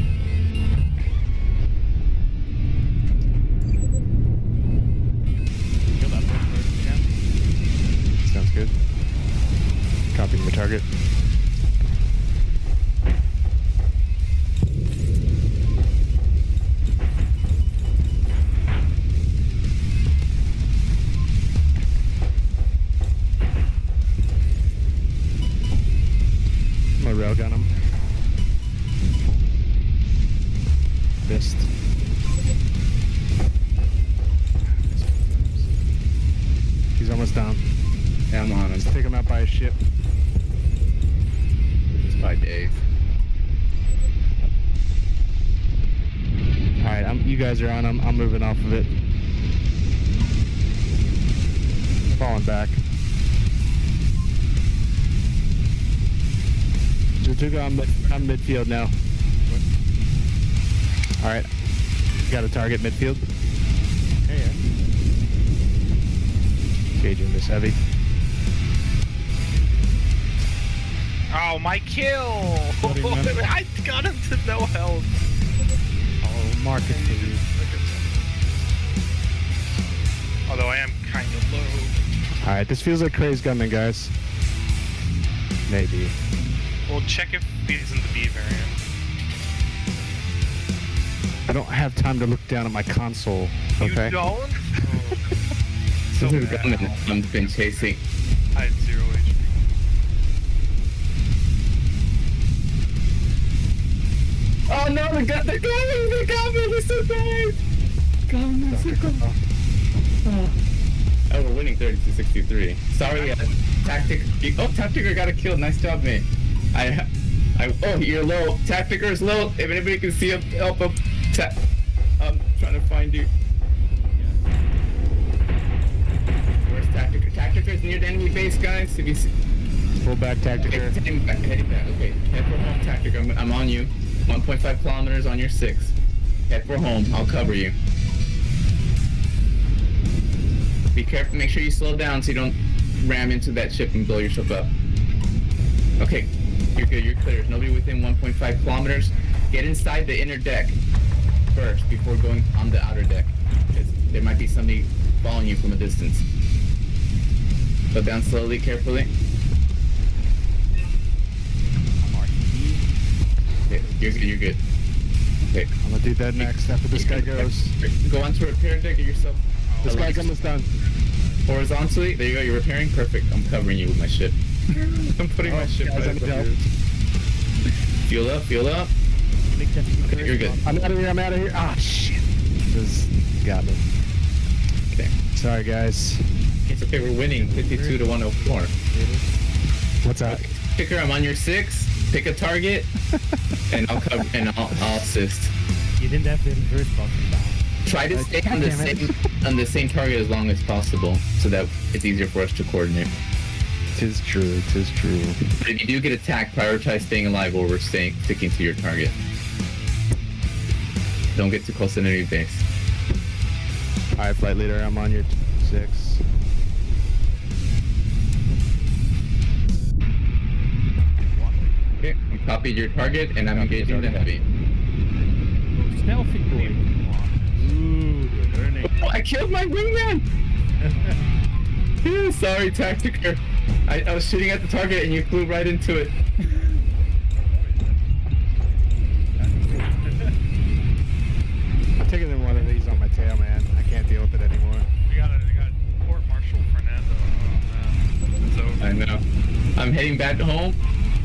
Kill that first if you can. Sounds good. Copying the target. I'm gonna railgun him. Missed. He's almost down. Yeah, I'm on him. Let's take him out by a ship. Just by days. you guys are on, I'm moving off of it. Falling back. Jatuga, I'm midfield now. Alright. Got a target midfield. Yeah. Engaging this heavy. Oh, my kill! I got him to no health. I'll mark it for you. Although I am kind of low. Alright, this feels like Craze gunman, guys. Maybe. Well, check if he's in the B variant. I don't have time to look down at my console. Okay. You don't? This is the gunman I've been chasing. I had 0 HP. Oh no, they got me! They're so bad! Oh, we're winning 30-63. Sorry, Tactiker got a kill. Nice job, mate. Oh, you're low. Tactiker's low. If anybody can see him, help him. I'm trying to find you. Where's Tactiker? Tactiker's near the enemy base, guys. If you see. Pull back, Tactiker. Heading back. Okay, head for home, Tactiker. I'm on you. 1.5 kilometers on your 6. Head for home. I'll cover you. Be careful. Make sure you slow down so you don't ram into that ship and blow yourself up. Okay, you're good. You're clear. There's nobody within 1.5 kilometers. Get inside the inner deck first before going on the outer deck. There might be somebody following you from a distance. Go down slowly, carefully. Okay, you're good. You're good. Okay. I'm gonna do that next after this guy goes. Go onto repair deck. Get yourself. This guy's almost done. Horizontally. There you go. You're repairing. Perfect. I'm covering you with my ship. I'm putting my ship right up here. Fuel up. Fuel up. Okay, you're good. I'm out of here. I'm out of here. Ah, shit. This got me. Okay. Sorry, guys. It's okay. We're winning 52 to 104. What's that? Picker, I'm on your 6. Pick a target, and I'll cover and I'll assist. You didn't have to reverse box him down. Try to stay on the same target as long as possible, so that it's easier for us to coordinate. Tis true. Tis true. But if you do get attacked, prioritize staying alive while we're sticking to your target. Don't get too close to enemy base. Alright, flight leader, I'm on your 6. Okay, you copied your target, and I'm engaging the heavy. Stealthy boy. Ooh, you're learning. Oh, I killed my wingman! Yeah, sorry, Tactiker. I was shooting at the target, and you flew right into it. I'm taking in one of these on my tail, man. I can't deal with it anymore. We got Court Marshal Fernando. Oh man, it's over. I know. I'm heading back home.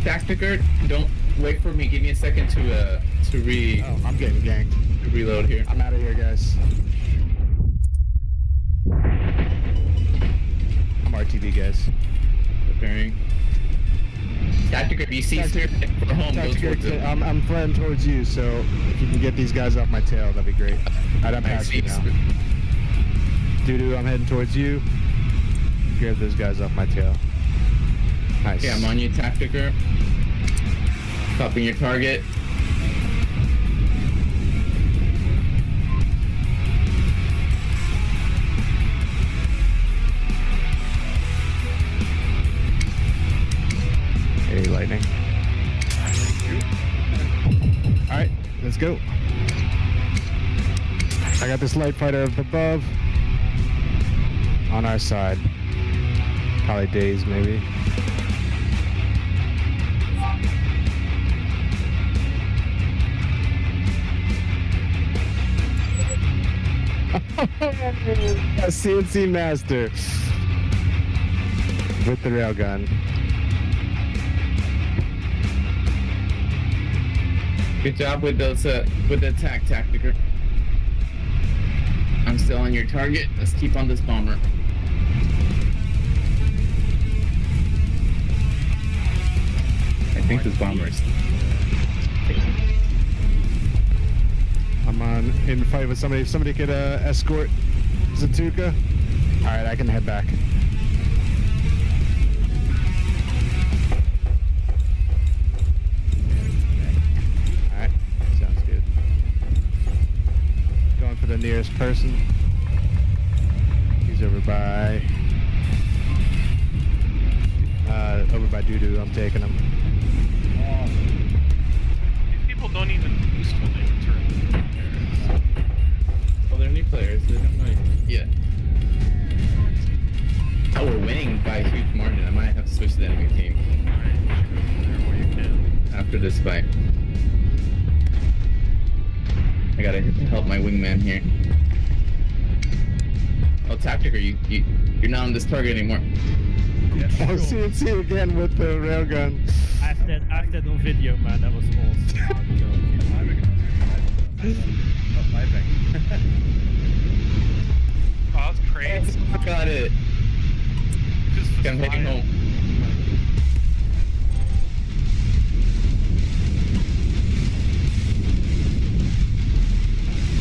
Tactiker, don't wait for me. Give me a second to Oh, I'm getting ganked. reload here. I'm out of here, guys. I'm RTB, guys. Preparing. Tactiker, if you see spirit for home, go towards it. I'm flying towards you, so if you can get these guys off my tail, that'd be great. Alright, I'm past you now. Doo-doo, I'm heading towards you. Get those guys off my tail. Nice. Okay, I'm on you, Tactiker. Copying your target. Hey, lightning. Alright, let's go. I got this light fighter up above. On our side. Probably days, maybe. A CNC master with the railgun. Good job with those with the attack, Tactiker. I'm still on your target. Let's keep on this bomber. I think this bomber is. I'm on in fight with somebody. If somebody could escort Zatuka. All right, I can head back. All right, sounds good. Going for the nearest person. He's over by Doo-Doo. I'm taking him. These people don't even boost when they return. Well, they're new players. They don't know yet. Oh, we're winning by a huge margin. I might have to switch to the enemy team. After this fight. I gotta help my wingman here. Oh, Tactical, you're not on this target anymore. Yeah. Oh, CNC again with the railgun. After the video, man, that was awesome. Oh, that's crazy. I got it. I'm heading home.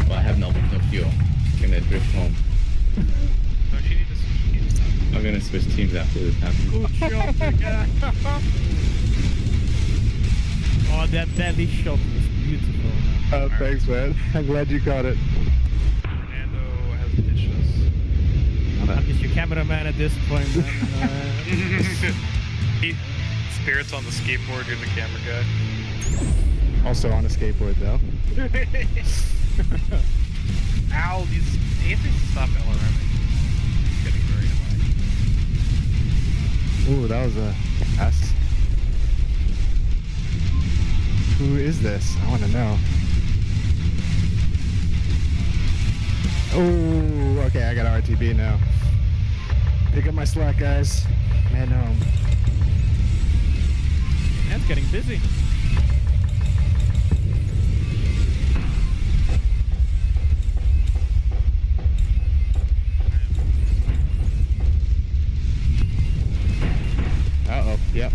Well, I have no fuel. I'm gonna drift home. Don't you need to switch teams now? I'm gonna switch teams after this happens. Good shot, yeah. Oh, that belly shot was beautiful. Oh, thanks, man. I'm glad you caught it. Fernando has ditched us. I'm just your cameraman at this point, man. Spirits on the skateboard, you're the camera guy. Also on a skateboard, though. Ow, these anything to stop LRMing. It's getting very annoying. Ooh, that was a S. Who is this? I want to know. Oh, okay, I got an RTB now. Pick up my slack, guys. Man home. That's getting busy. Uh-oh, yep.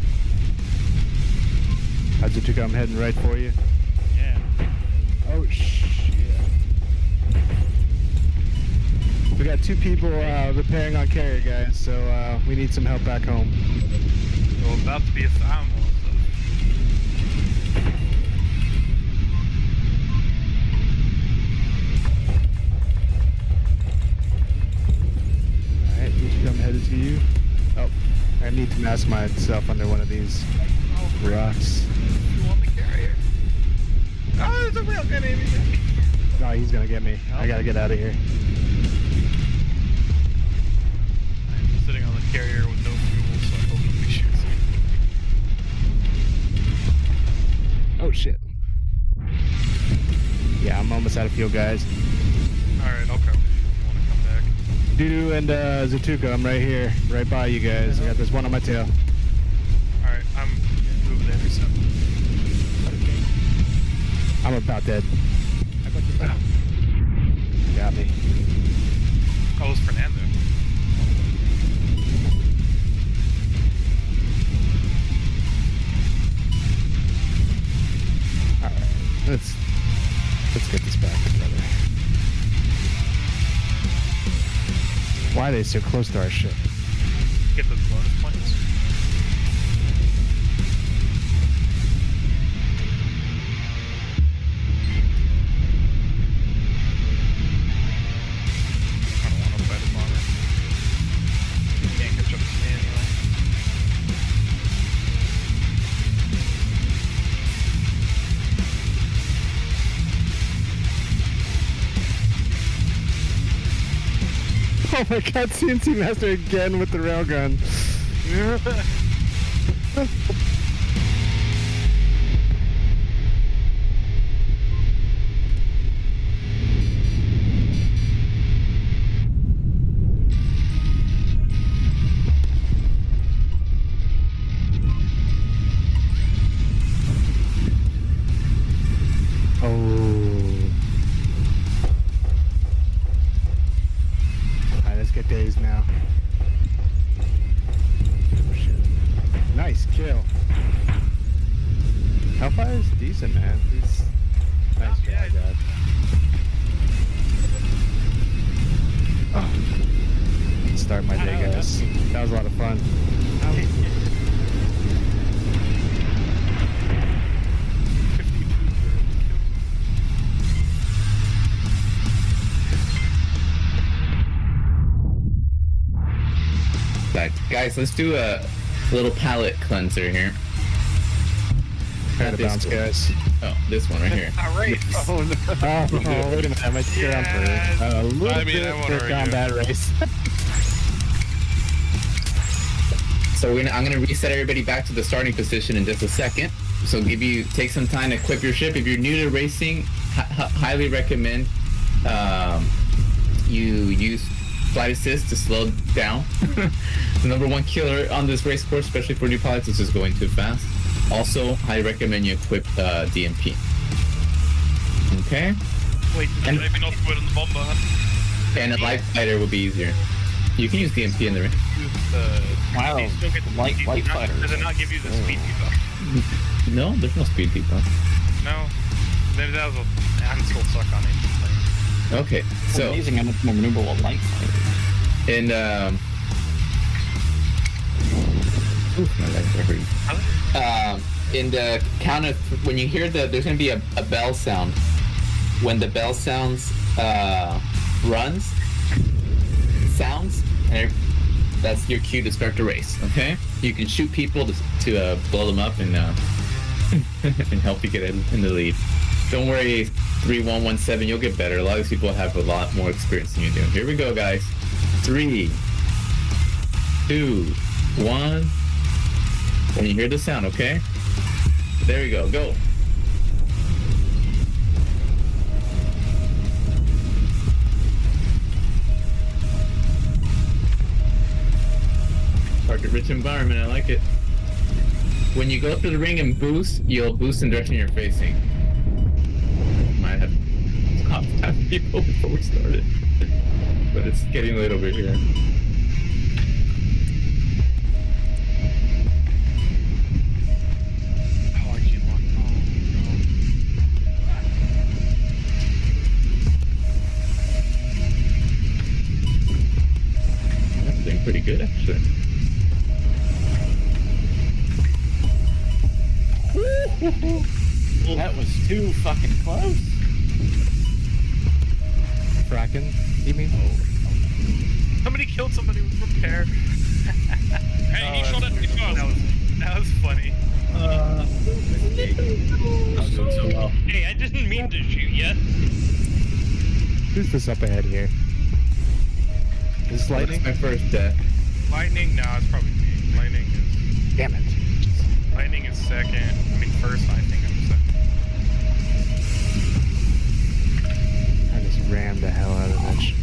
How'd I'm heading right for you. Yeah. Oh, shit. We got 2 people repairing on carrier, guys, so we need some help back home. So about to be a family. Alright, I'm headed to you. Oh, I need to mask myself under one of these rocks. You want the carrier? Oh, there's a real good aiming at me. No, he's gonna get me. I gotta get out of here. I'm sitting on the carrier with no fuel, so I hope nobody shoots me. Oh shit. Yeah, I'm almost out of fuel, guys. Alright, I'll cover you if you want to come back. Doo-Doo and Zatuka, I'm right here, right by you guys. I got this one on my tail. Alright, I'm over there. So. I'm about dead. I got you back. Got me. Oh, it's Fernando. Alright, let's get this back together. Why are they so close to our ship? Get those bonus points. I don't want to fight a bomber. You can't catch up to me anyway. Oh my god, CNC Master again with the railgun. Get days now. Oh, shit. Nice kill. Hellfire is decent, man. He's nice try, Dad. Start my day, guys. That was a lot of fun. Guys, let's do a little palate cleanser here. Try to bounce, guys. Oh, this one right here. Alright. Oh, no. Oh, wait a minute. I might sit down for a little bit for combat race. So I'm gonna reset everybody back to the starting position in just a second. So take some time to equip your ship. If you're new to racing, highly recommend you use flight assist to slow down. The number one killer on this race course, especially for new pilots, is just going too fast. Also, I recommend you equip DMP. Okay? Wait, and maybe not put in the bomber. And a light fighter would be easier. You can use DMP in the race. Wow, light fighter. Does it not give you the speed debuff? No, there's no speed debuff. No? Maybe that was I'm still stuck on it. Okay, so amazing how much more maneuverable a light fighter. And my legs are hurting. In the count of when you hear there's gonna be a bell sound. When the bell sounds sounds, and that's your cue to start the race. Okay, you can shoot people to blow them up and and help you get in the lead. Don't worry, 3117, you'll get better. A lot of these people have a lot more experience than you do. Here we go, guys. 3, 2, 1. When you hear the sound, okay? There we go. Go. Target-rich environment. I like it. When you go through the ring and boost, you'll boost in the direction you're facing. Might have stopped half people before we started, but it's getting late over here. That's doing pretty good, actually. That was too fucking close. Fracking, you mean? Somebody killed somebody with repair. Hey, he shot at me first. That was funny. I was doing so well. Hey, I didn't mean to shoot you. Who's this up ahead here? Is this lightning? That's my first death. Lightning? No, it's probably me. Lightning is... Damn it. Lightning is second. I mean, first, I think I'm second. I just rammed the hell out of that shit.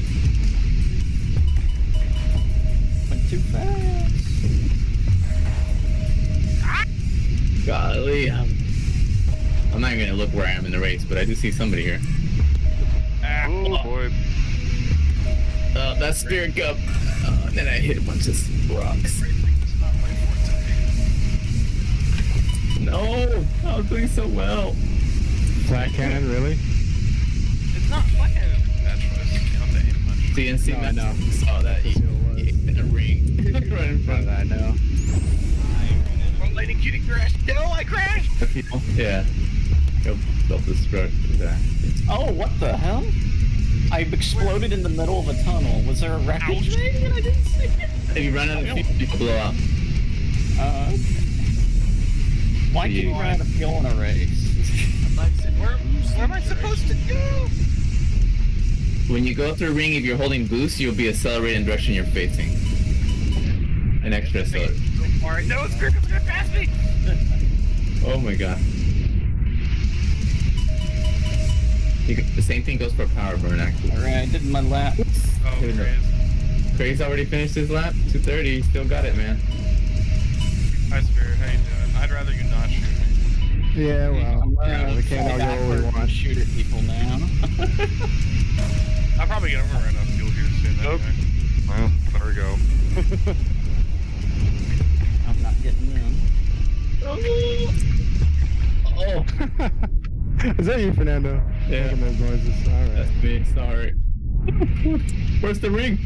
Went too fast. Golly, I'm not even gonna look where I am in the race, but I do see somebody here. Oh boy. That's Spirit Cup. And then I hit a bunch of rocks. No, I was doing so well. Flat cannon, really? It's not flat cannon. That's what you don't have to aim much. CNC, No, I know. saw that. You in a ring. Right in front of that. I know. Lightning shooting crash. No, I crashed! Yeah. Go self-destruct. That. Oh, what the hell? I exploded in the middle of a tunnel. Was there a wreckage maybe and I didn't see it? If you run out of fuel, you blow up. Okay. Why can you run out of fuel in a race? Where am I supposed to go? When you go through a ring, if you're holding boost, you'll be accelerated in the direction you're facing. An extra accelerator. Alright, no, it's gonna pass me! Oh my god. The same thing goes for power burn, actually. Alright, I did my lap. Oh, Craze. Craze already finished his lap. 2:30. Still got it, man. Hi, Spirit. How you doing? I'd rather you not shoot me. Yeah, well, we can't all go where we want. Shoot at people now. I'll probably get over right off fuel here soon. Nope. Anyway. Well, there we go. I'm not getting in. Oh. Is that you, Fernando? Yeah. Making those noises. All right. That's me. Sorry. Where's the ring?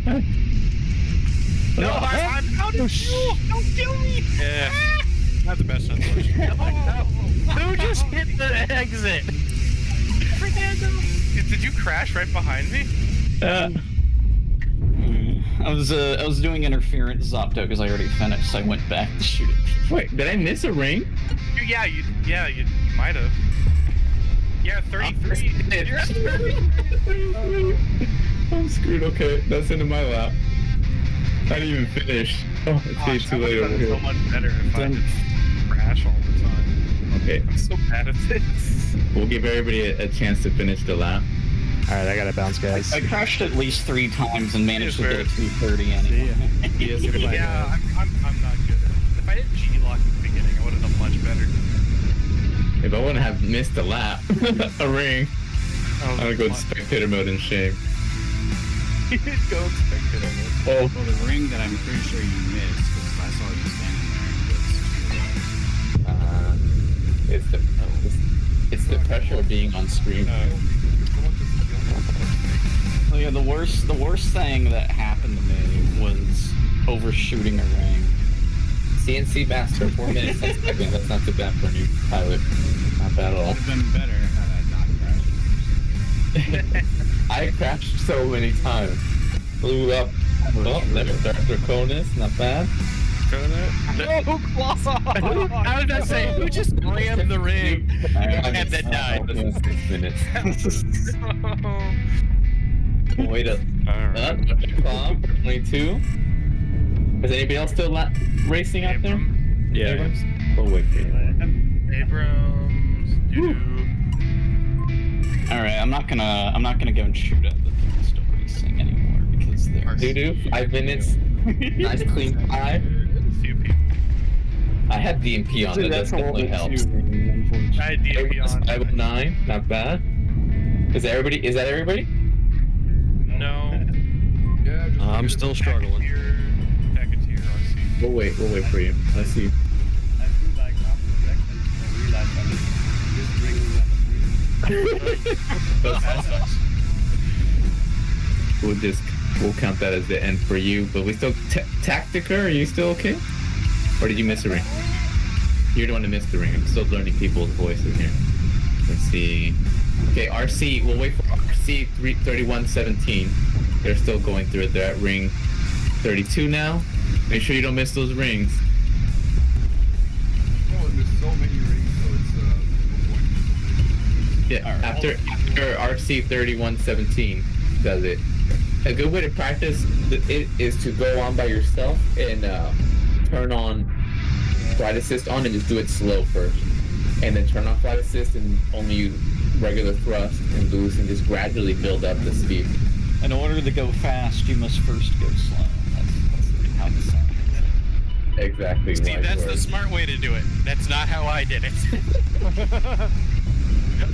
No, I'm out of fuel! Don't kill me! Yeah. Not the best unfortunately. Who just hit the exit? Fernando! Did you crash right behind me? I was doing interference Zopto because I already finished, so I went back to shoot it. Wait, did I miss a ring? Yeah, you might have. Yeah, 33. You're at 30. I'm screwed. Okay, that's into my lap. I didn't even finish. Oh, it's too late over here. So much better if I just crash all the time. Okay, I'm so bad at this. we'll give everybody a chance to finish the lap. All right, I gotta bounce, guys. I crashed at least 3 times and managed to get 230 anyway. Yeah, I'm not good at it. If I didn't G-lock at the beginning, I would have done much better. If I wouldn't have missed a lap, a ring, I'm gonna go in spectator mode in shame. Go in spectator mode. Oh. Well, the ring that I'm pretty sure you missed, because I saw you standing there, It's the pressure of being on screen. Oh yeah, the worst thing that happened to me was overshooting a ring. CNC master, 4 minutes and seconds. That's not too bad for a new pilot. Not bad at all. would have been better had I not crashed. I crashed so many times. Blew up. Oh, there's Draconis. Not bad. No, claw! I was about to say, who just slammed the ring and then died? 6 minutes. Wait up. Claw for 22. Is anybody else still racing out there? Yeah. Abrams? We'll wait for you. Abrams. Alright, I'm not gonna go and shoot at the people still racing anymore because they're Doo-doo, 5 minutes. Nice clean 5. Few people. I had DMP on, that definitely helps. I had DMP on. 509, not bad. Is that everybody? No. Yeah, I'm still struggling. Packeteer RC. We'll wait for you. Let's see. I feel like after breakfast, I realized I was just We'll count that as the end for you, but we still Tactica, are you still okay? Or did you miss a ring? You're the one that missed the ring. I'm still learning people's voices here. Let's see. Okay, RC, we'll wait for RC 3117. They're still going through it. They're at ring 32 now. Make sure you don't miss those rings. Oh, there's so many rings, so it's Yeah, after RC 3117 does it. A good way to practice it is to go on by yourself and turn on flight assist on and just do it slow first. And then turn on flight assist and only use regular thrust and boost and just gradually build up the speed. In order to go fast, you must first go slow. That's how the sound is. Exactly. See, that's the smart way to do it. That's not how I did it.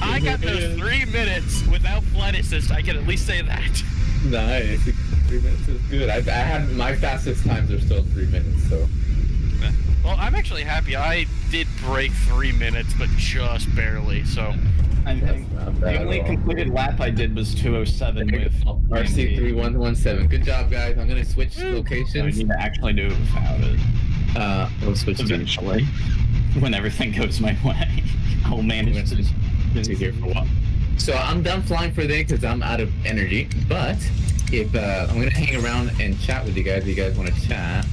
I got those 3 minutes without flight assist. I can at least say that. Nice. 3 minutes is good. I had my fastest times are still 3 minutes, so. Well, I'm actually happy. I did break 3 minutes, but just barely, so. I think the only completed lap I did was 207 with RC 3117. Good job, guys. I'm gonna switch locations. I need to actually do it without it. We'll switch eventually. When everything goes my way, I'll manage to here for a while. So I'm done flying for the day because I'm out of energy. But if I'm gonna hang around and chat with you guys, if you guys want to chat,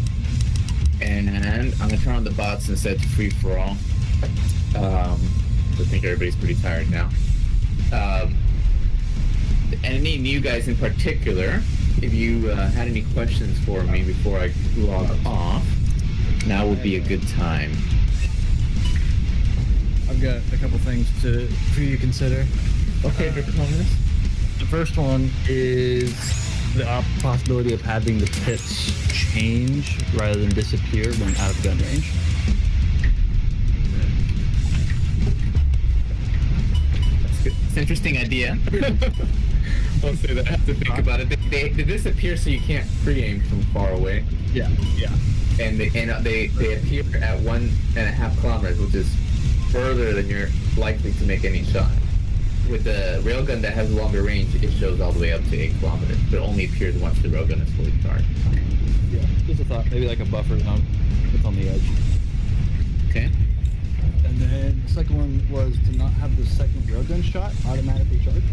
and I'm gonna turn on the bots and set to free for all. I think everybody's pretty tired now. Any new guys in particular, if you had any questions for me before I log off, now would be a good time. I've got a couple things for you to consider. Okay, Draconis. The first one is the possibility of having the pips change rather than disappear when out of gun range. That's good. It's an interesting idea. I'll say that. I have to think about it. They disappear so you can't pre-aim from far away. Yeah. And they appear at 1.5 kilometers, which is further than you're likely to make any shot. with the railgun that has longer range, it shows all the way up to 8 kilometers, but it only appears once the railgun is fully charged. Yeah, just a thought. Maybe like a buffer zone. It's on the edge. Okay. And then the second one was to not have the second railgun shot automatically charged.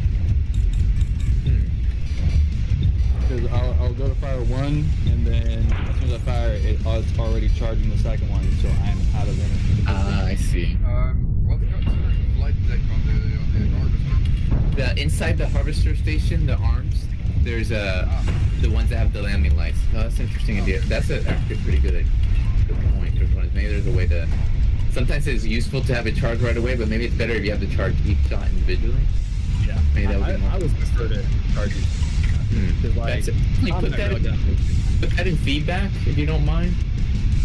Because I'll go to fire one, and then as soon as I fire it, it's already charging the second one, so I'm out of energy. Ah, I see. What's got the flight deck on the harvester? Inside the harvester station, the arms, there's the ones that have the landing lights. Oh, that's an interesting idea. That's actually a pretty good point. Maybe there's a way to. Sometimes it's useful to have it charged right away, but maybe it's better if you have to charge each shot individually. Yeah. Maybe that would be more. I would prefer to charge it. Like, put that in feedback if you don't mind,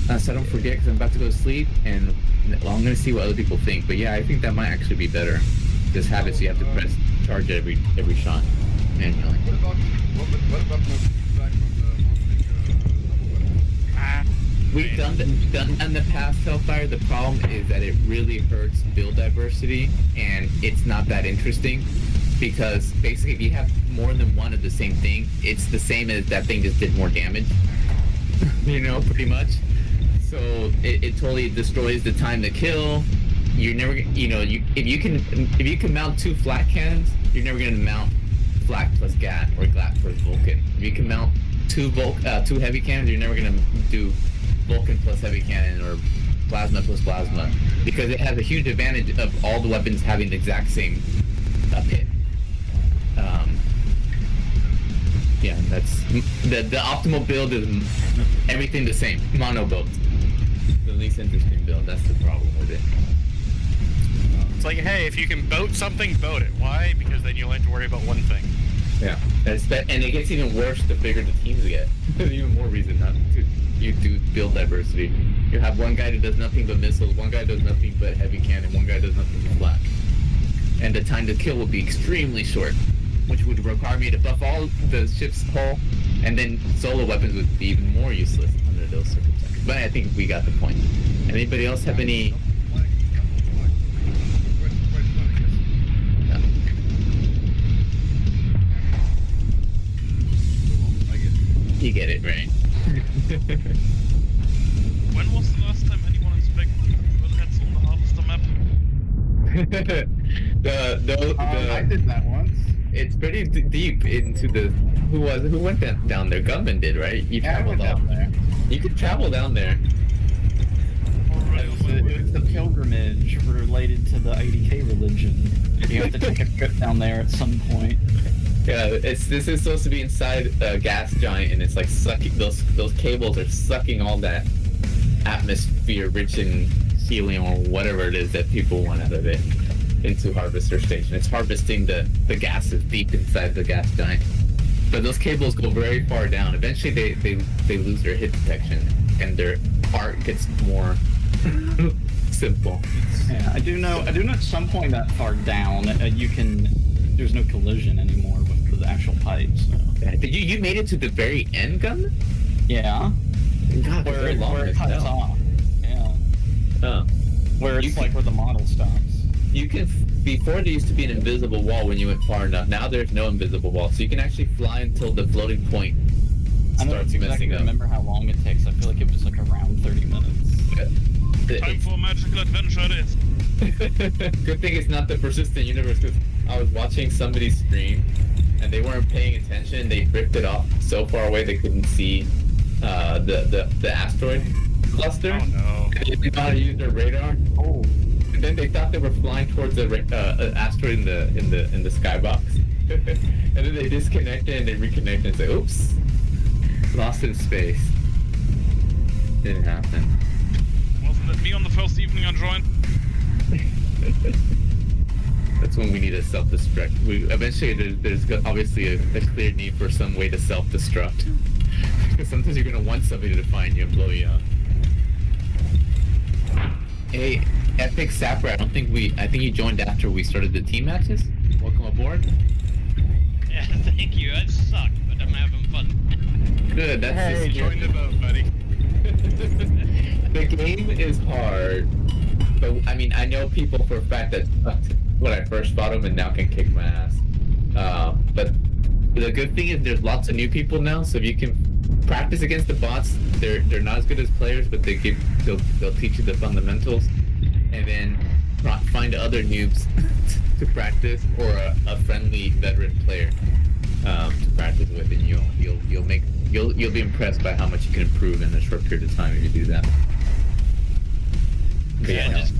so I don't forget, because I'm about to go to sleep and I'm gonna see what other people think. But yeah, I think that might actually be better. Just have it so you have to press charge every shot manually. What about the feedback on the We've done that in the past, Hellfire. The problem is that it really hurts build diversity, and it's not that interesting. Because basically, if you have more than one of the same thing, it's the same as that thing just did more damage. You know, pretty much. So it totally destroys the time to kill. You're never, if you can mount 2 flak cannons, you're never gonna mount flak plus gat or gat plus Vulcan. If you can mount 2 heavy cannons, you're never gonna do Vulcan plus heavy cannon or plasma plus plasma, because it has a huge advantage of all the weapons having the exact same pit. Yeah, that's the optimal build is everything the same, mono build. The least interesting build. That's the problem with it. It's like, hey, if you can boat something, boat it. Why? Because then you only have to worry about one thing. Yeah, and it gets even worse the bigger the teams get. There's even more reason not to do build diversity. You have one guy that does nothing but missiles, one guy does nothing but heavy cannon, one guy does nothing but flak. And the time to kill will be extremely short, which would require me to buff all the ship's hull, and then solo weapons would be even more useless under those circumstances. But I think we got the point. Anybody else have any? You get it, right? When was the last time anyone inspected the wellheads on the harvester map? I did that once. It's pretty deep into the. Who went down there? Gunman did, right? You traveled down there. You could travel down there. It's the pilgrimage related to the IDK religion. You have to take a trip down there at some point. Yeah, this is supposed to be inside a gas giant, and it's like sucking those cables are sucking all that atmosphere rich in helium or whatever it is that people want out of it into Harvester Station. It's harvesting the gases deep inside the gas giant. But those cables go very far down. Eventually they lose their hit detection and their art gets more simple. Yeah, I do know at some point that far down there's no collision anymore with the actual pipes. So. Yeah, did you made it to the very end, Gunman? Yeah. God, where it cuts off. Yeah. Oh. Where it's like where the model stops. You can, before there used to be an invisible wall when you went far enough. Now there's no invisible wall, so you can actually fly until the floating point starts messing up. I remember how long it takes. I feel like it was like around 30 minutes. Time for a magical adventure it is. Good thing it's not the persistent universe, because I was watching somebody's stream and they weren't paying attention. They drifted off so far away they couldn't see the asteroid cluster. Oh no! They didn't know how to use their radar. Oh. And then they thought they were flying towards the asteroid in the skybox. And then they disconnected and they reconnected and said, "Oops, lost in space." Didn't happen. Wasn't it me on the first evening I joined? That's when we need a self-destruct. Eventually, there's obviously a clear need for some way to self-destruct. Because sometimes you're gonna want somebody to find you and blow you up. Hey, Epic Sapper, I think you joined after we started the team matches. Welcome aboard. Yeah, thank you. It sucked, but I'm having fun. Good, that's hey, join the boat, buddy. The game is hard, but I mean, I know people for a fact that sucked when I first fought him, and now can kick my ass. But the good thing is there's lots of new people now, so if you can practice against the bots, they're not as good as players, but they'll teach you the fundamentals, and then find other noobs to practice, or a friendly veteran player to practice with, and you'll be impressed by how much you can improve in a short period of time if you do that. Yeah, just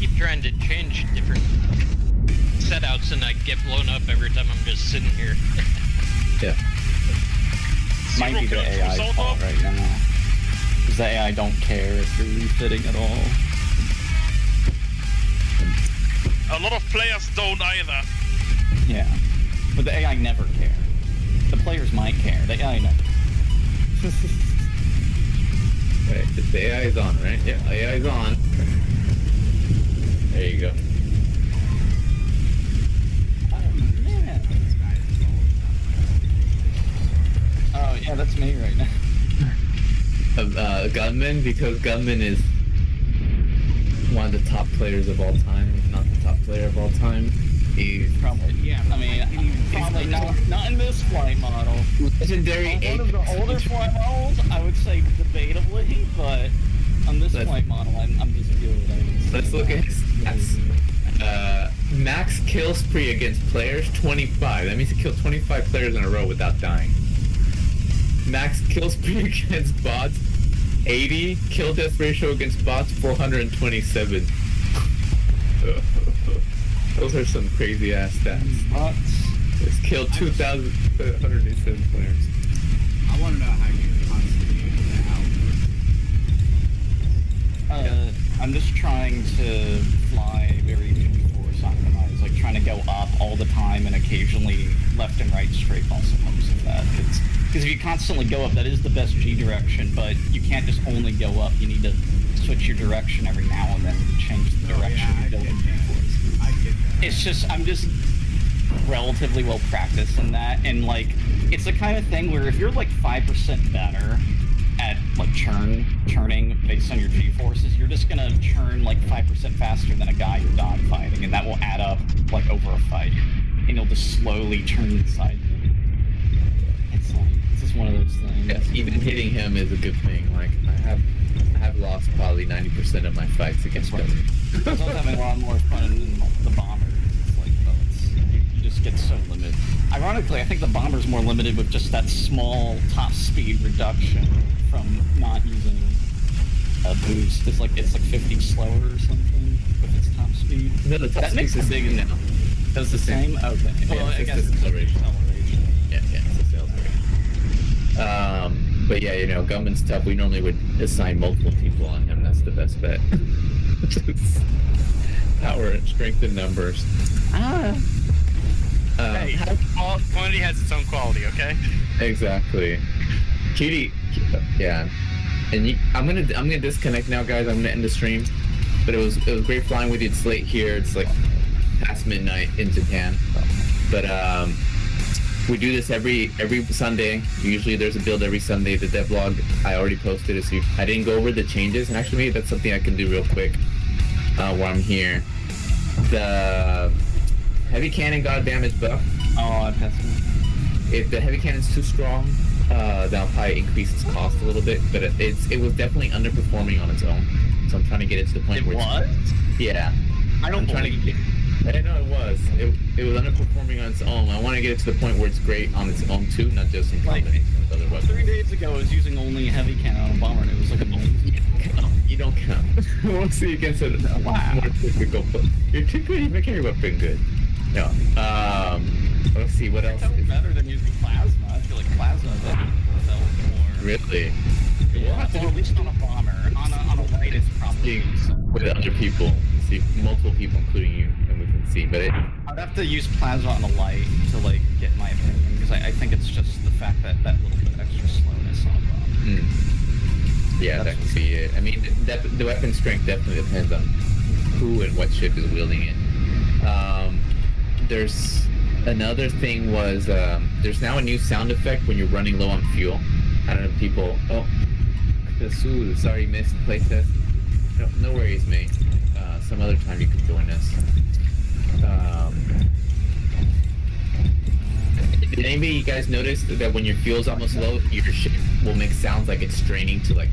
keep trying to change different setouts, and I get blown up every time I'm just sitting here. Yeah. Might be the AI fault right now. Because the AI don't care if you're refitting at all. A lot of players don't either. Yeah. But the AI never care. The players might care. The AI never. Right, the AI is on, right? Yeah, AI is on. There you go. Oh yeah, that's me right now. Gunman, because Gunman is one of the top players of all time, if not the top player of all time. He's probably, yeah. I mean, probably not in this flight model. Legendary. One of the older flight models, I would say debatably, but on this flight model, I'm just good. Let's look at his stats. Max kill spree against players 25. That means he killed 25 players in a row without dying. Max kill spree against bots 80. Kill death ratio against bots 427. Those are some crazy ass stats. Bots. It's killed 2,187 players. I want to know how you constantly use the I'm just trying to fly very G-force optimized, like trying to go up all the time and occasionally left and right strafe also helps with that. Because if you constantly go up, that is the best G direction, but you can't just only go up. You need to switch your direction every now and then to change the direction you go in G-force. I get that. It's just, I'm just relatively well practiced in that, and like, it's the kind of thing where if you're like 5% better at like churning based on your G-forces, you're just gonna churn like 5% faster than a guy you're dogfighting, and that will add up like over a fight, and you'll just slowly turn inside. It's like, it's just one of those things. Yes, even hitting him is a good thing. Like, I have lost probably 90% of my fights against him. I was having a lot more fun in the bomber. It's like, you just get so limited. Ironically, I think the bomber's more limited with just that small top speed reduction from not using a boost. It's like 50 slower or something with its top speed. No, the top speed is big now. That's the same. Okay. Well, I guess it's acceleration. Yeah, it's acceleration. But yeah, you know, Gunman's tough. We normally would assign multiple people on him. That's the best bet. Power and strength in numbers. Hey, quantity has its own quality, okay? Exactly. Cutie, yeah. And I'm gonna disconnect now, guys. I'm gonna end the stream. But it was great flying with you. It's late here. It's like past midnight in Japan. But we do this every Sunday. Usually there's a build every Sunday. The devlog I already posted it, so I didn't go over the changes, and actually maybe that's something I can do real quick while I'm here. The heavy cannon got a damage buff. Oh, that's me. If the heavy cannon's too strong, that'll probably increase its cost a little bit, but it was definitely underperforming on its own. So I'm trying to get it to the point where yeah. I don't believe it. I know it was. It was underperforming on its own. I want to get it to the point where it's great on its own too, not just in combination with other weapons. 3 days ago, I was using only heavy cannon on a bomber, and it was like amazing. You don't count. We'll see against a more typical. You're typically making your weapon good. No. Let's see what else. It's better than using plasma. I feel like plasma felt more. Really? Yeah, well, at least on a bomber. On a light, it's probably with other people. See multiple people, including you, and we can see. But I'd have to use plasma on a light to like get my opinion, because I think it's just the fact that little bit of extra slowness on a bomber. Yeah, that could be it. I mean, the weapon strength definitely depends on who and what ship is wielding it. There's another thing was there's now a new sound effect when you're running low on fuel. I don't know if people. Oh, sorry, missed playtest. No worries, mate. some other time you can join us. Did any of you guys notice that when your fuel's almost low, your ship will make sounds like it's straining to like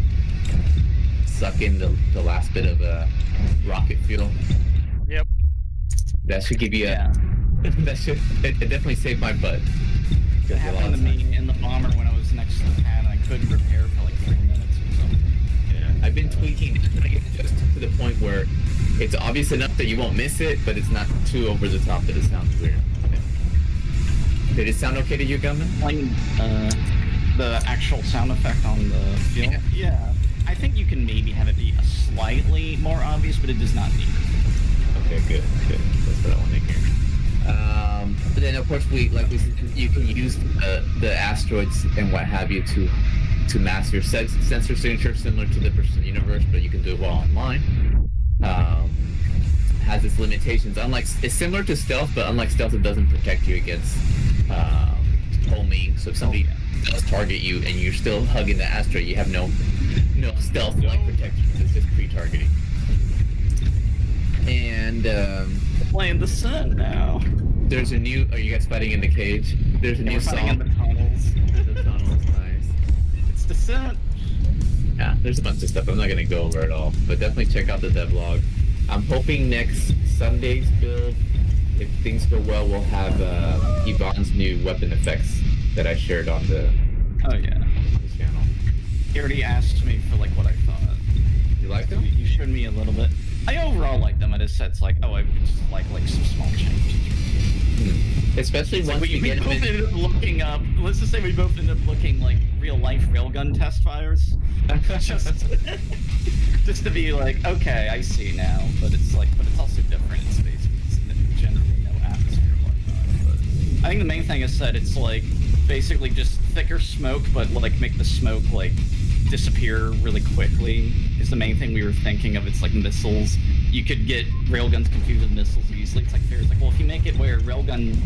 suck in the last bit of rocket fuel? Yep. That should give you a. That should. It definitely saved my butt. It happened to me in the bomber when I was next to the pad and I couldn't repair for like 3 minutes or something. Yeah, I've been tweaking it just to the point where it's obvious enough that you won't miss it, but it's not too over the top that it sounds weird. Yeah. Did it sound okay to you, Gunman? Playing the actual sound effect on the field? Yeah. I think you can maybe have it be a slightly more obvious, but it does not need it. Okay, good. That's what I want to hear. But then of course we said, you can use the asteroids and what have you to mask your sensor signature similar to the Persistent Universe, but you can do it while online. Has its limitations. It's similar to stealth, but unlike stealth, it doesn't protect you against homing. So if somebody does target you and you're still hugging the asteroid, you have no stealth like protection. It's just pre-targeting. And playing the sun now. There's a new. Are you guys fighting in the cage? There's a new song. Fighting in the tunnels. The tunnels, nice. It's Descent. Yeah, there's a bunch of stuff I'm not gonna go over it all, but definitely check out the devlog. I'm hoping next Sunday's build, if things go well, we'll have Yvonne's new weapon effects that I shared on the. Oh yeah. The channel. He already asked me for like what I thought. You liked them? You showed me a little bit. I overall like them. I just said it's like, oh, I would just like some small changes. Especially it's once like we get both them in... ended up looking up. Let's just say we both ended up looking like real life railgun test fires. just to be like, okay, I see now. But it's also different in space. It's generally no atmosphere or whatnot. But I think the main thing is that it's like basically just thicker smoke, but like make the smoke like disappear really quickly is the main thing we were thinking of. It's like missiles. You could get railguns confused with missiles easily. It's like there's like, well, if you make it where railgun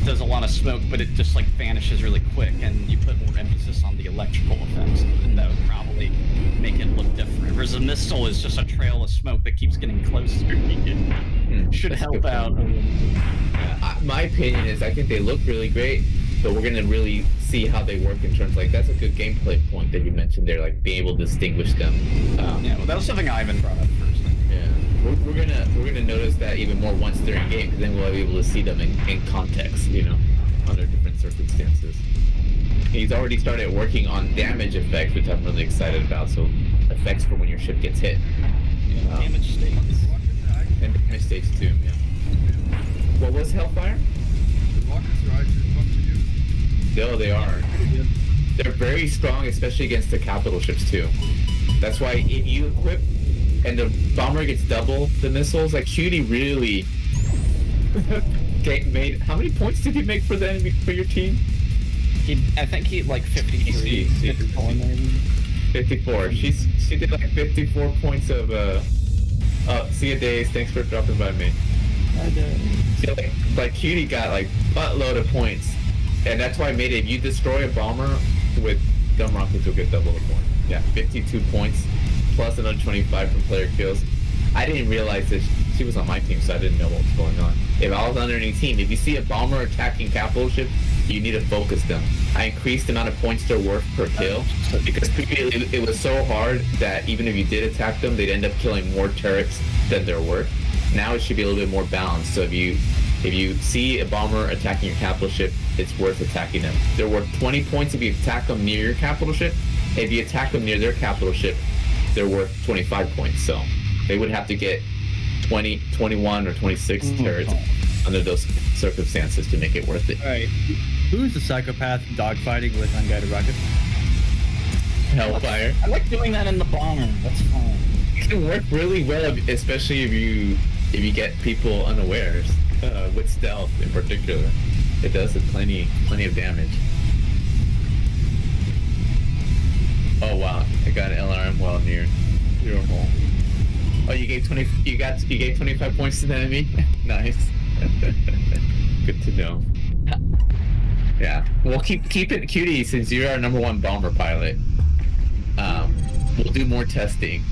does a lot of smoke, but it just like vanishes really quick, and you put more emphasis on the electrical effects, and that would probably make it look different. Whereas a missile is just a trail of smoke that keeps getting closer. Should help out. My opinion is I think they look really great, but we're gonna really see how they work in terms like that's a good gameplay point that you mentioned there, like being able to distinguish them. Yeah, well, that was something Ivan brought up first. Yeah, we're gonna notice that even more once they're in game, because then we'll be able to see them in context, you know, under different circumstances. He's already started working on damage effects, which I'm really excited about. So effects for when your ship gets hit. Damage states. And damage states too. Yeah. What was Hellfire? The rockets are actually fun to use. No, they are. They're very strong, especially against the capital ships too. That's why if you equip and the bomber gets double the missiles, like Cutie really made. How many points did he make for the enemy, for your team? I think he like 53. 54. She did like 54 points of see ya, Days. Thanks for dropping by me. I did. Yeah, like Cutie got like buttload of points, and that's why I made it. If you destroy a bomber with dumb rockets, you'll get double the point. Yeah, 52 points plus another 25 from player kills. I didn't realize that she was on my team, so I didn't know what was going on. If I was on any team, if you see a bomber attacking capital ship, you need to focus them. I increased the amount of points they're worth per kill because previously it was so hard that even if you did attack them, they'd end up killing more turrets than they're worth. Now it should be a little bit more balanced. So if you see a bomber attacking your capital ship, it's worth attacking them. They're worth 20 points if you attack them near your capital ship. If you attack them near their capital ship, they're worth 25 points. So they would have to get 20, 21, or 26 turrets under those circumstances to make it worth it. Alright, who's the psychopath dogfighting with unguided rockets? Hellfire. I like doing that in the bomber. That's fun. It can work really well, especially if you get people unawares, with stealth in particular. It does plenty of damage. Oh wow, I got an LRM well near your hole. Oh, you gave 25 points to the enemy? Nice. Good to know. Yeah, we'll keep it Cutie, since you're our #1 bomber pilot. We'll do more testing.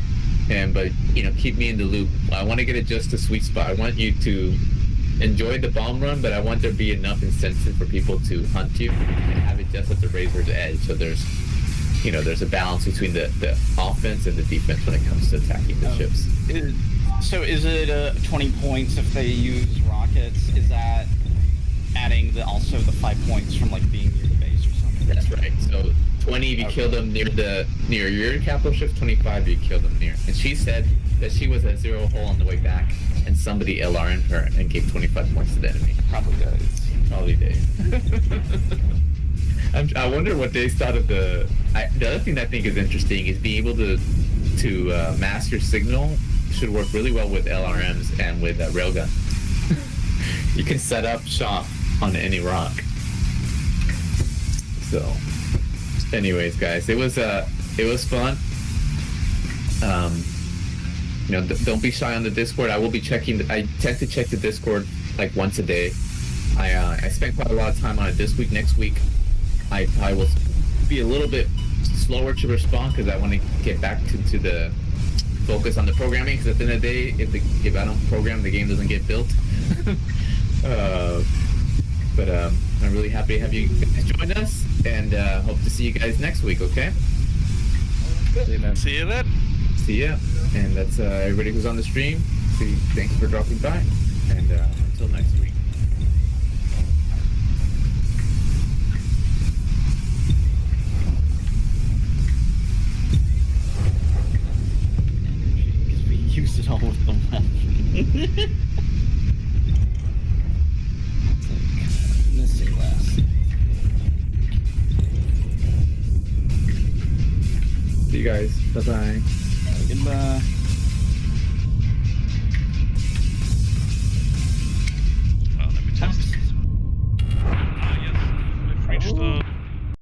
but keep me in the loop. I want to get it just a sweet spot. I want you to enjoy the bomb run, but I want there to be enough incentive for people to hunt you and have it just at the razor's edge. So there's a balance between the offense and the defense when it comes to attacking the ships. So is it 20 points if they use rockets? Is that adding also the 5 points from like being near the base or something? That's right. So 20 if you kill them near your capital ship, 25 if you kill them near. And she said that she was at 0 hole on the way back, and somebody LR'd her and gave 25 points to the enemy. Probably does. Probably did. I wonder what they thought of the other thing that I think is interesting is being able to mask your signal should work really well with LRMs and with railgun. You can set up shop on any rock. So, anyways, guys, it was fun. Don't be shy on the Discord. I will be checking. I tend to check the Discord like once a day. I spent quite a lot of time on it this week. Next week, I will be a little bit slower to respond because I want to get back to the focus on the programming. Because at the end of the day, if I don't program, the game doesn't get built. But I'm really happy to have you guys join us, and hope to see you guys next week. Okay. See you then. See ya. And that's everybody who's on the stream. Thanks for dropping by, and until next week. We used it all with the weapon. Let's see last. See you guys. Bye-bye. Goodbye. Let me test. Yes, I've reached the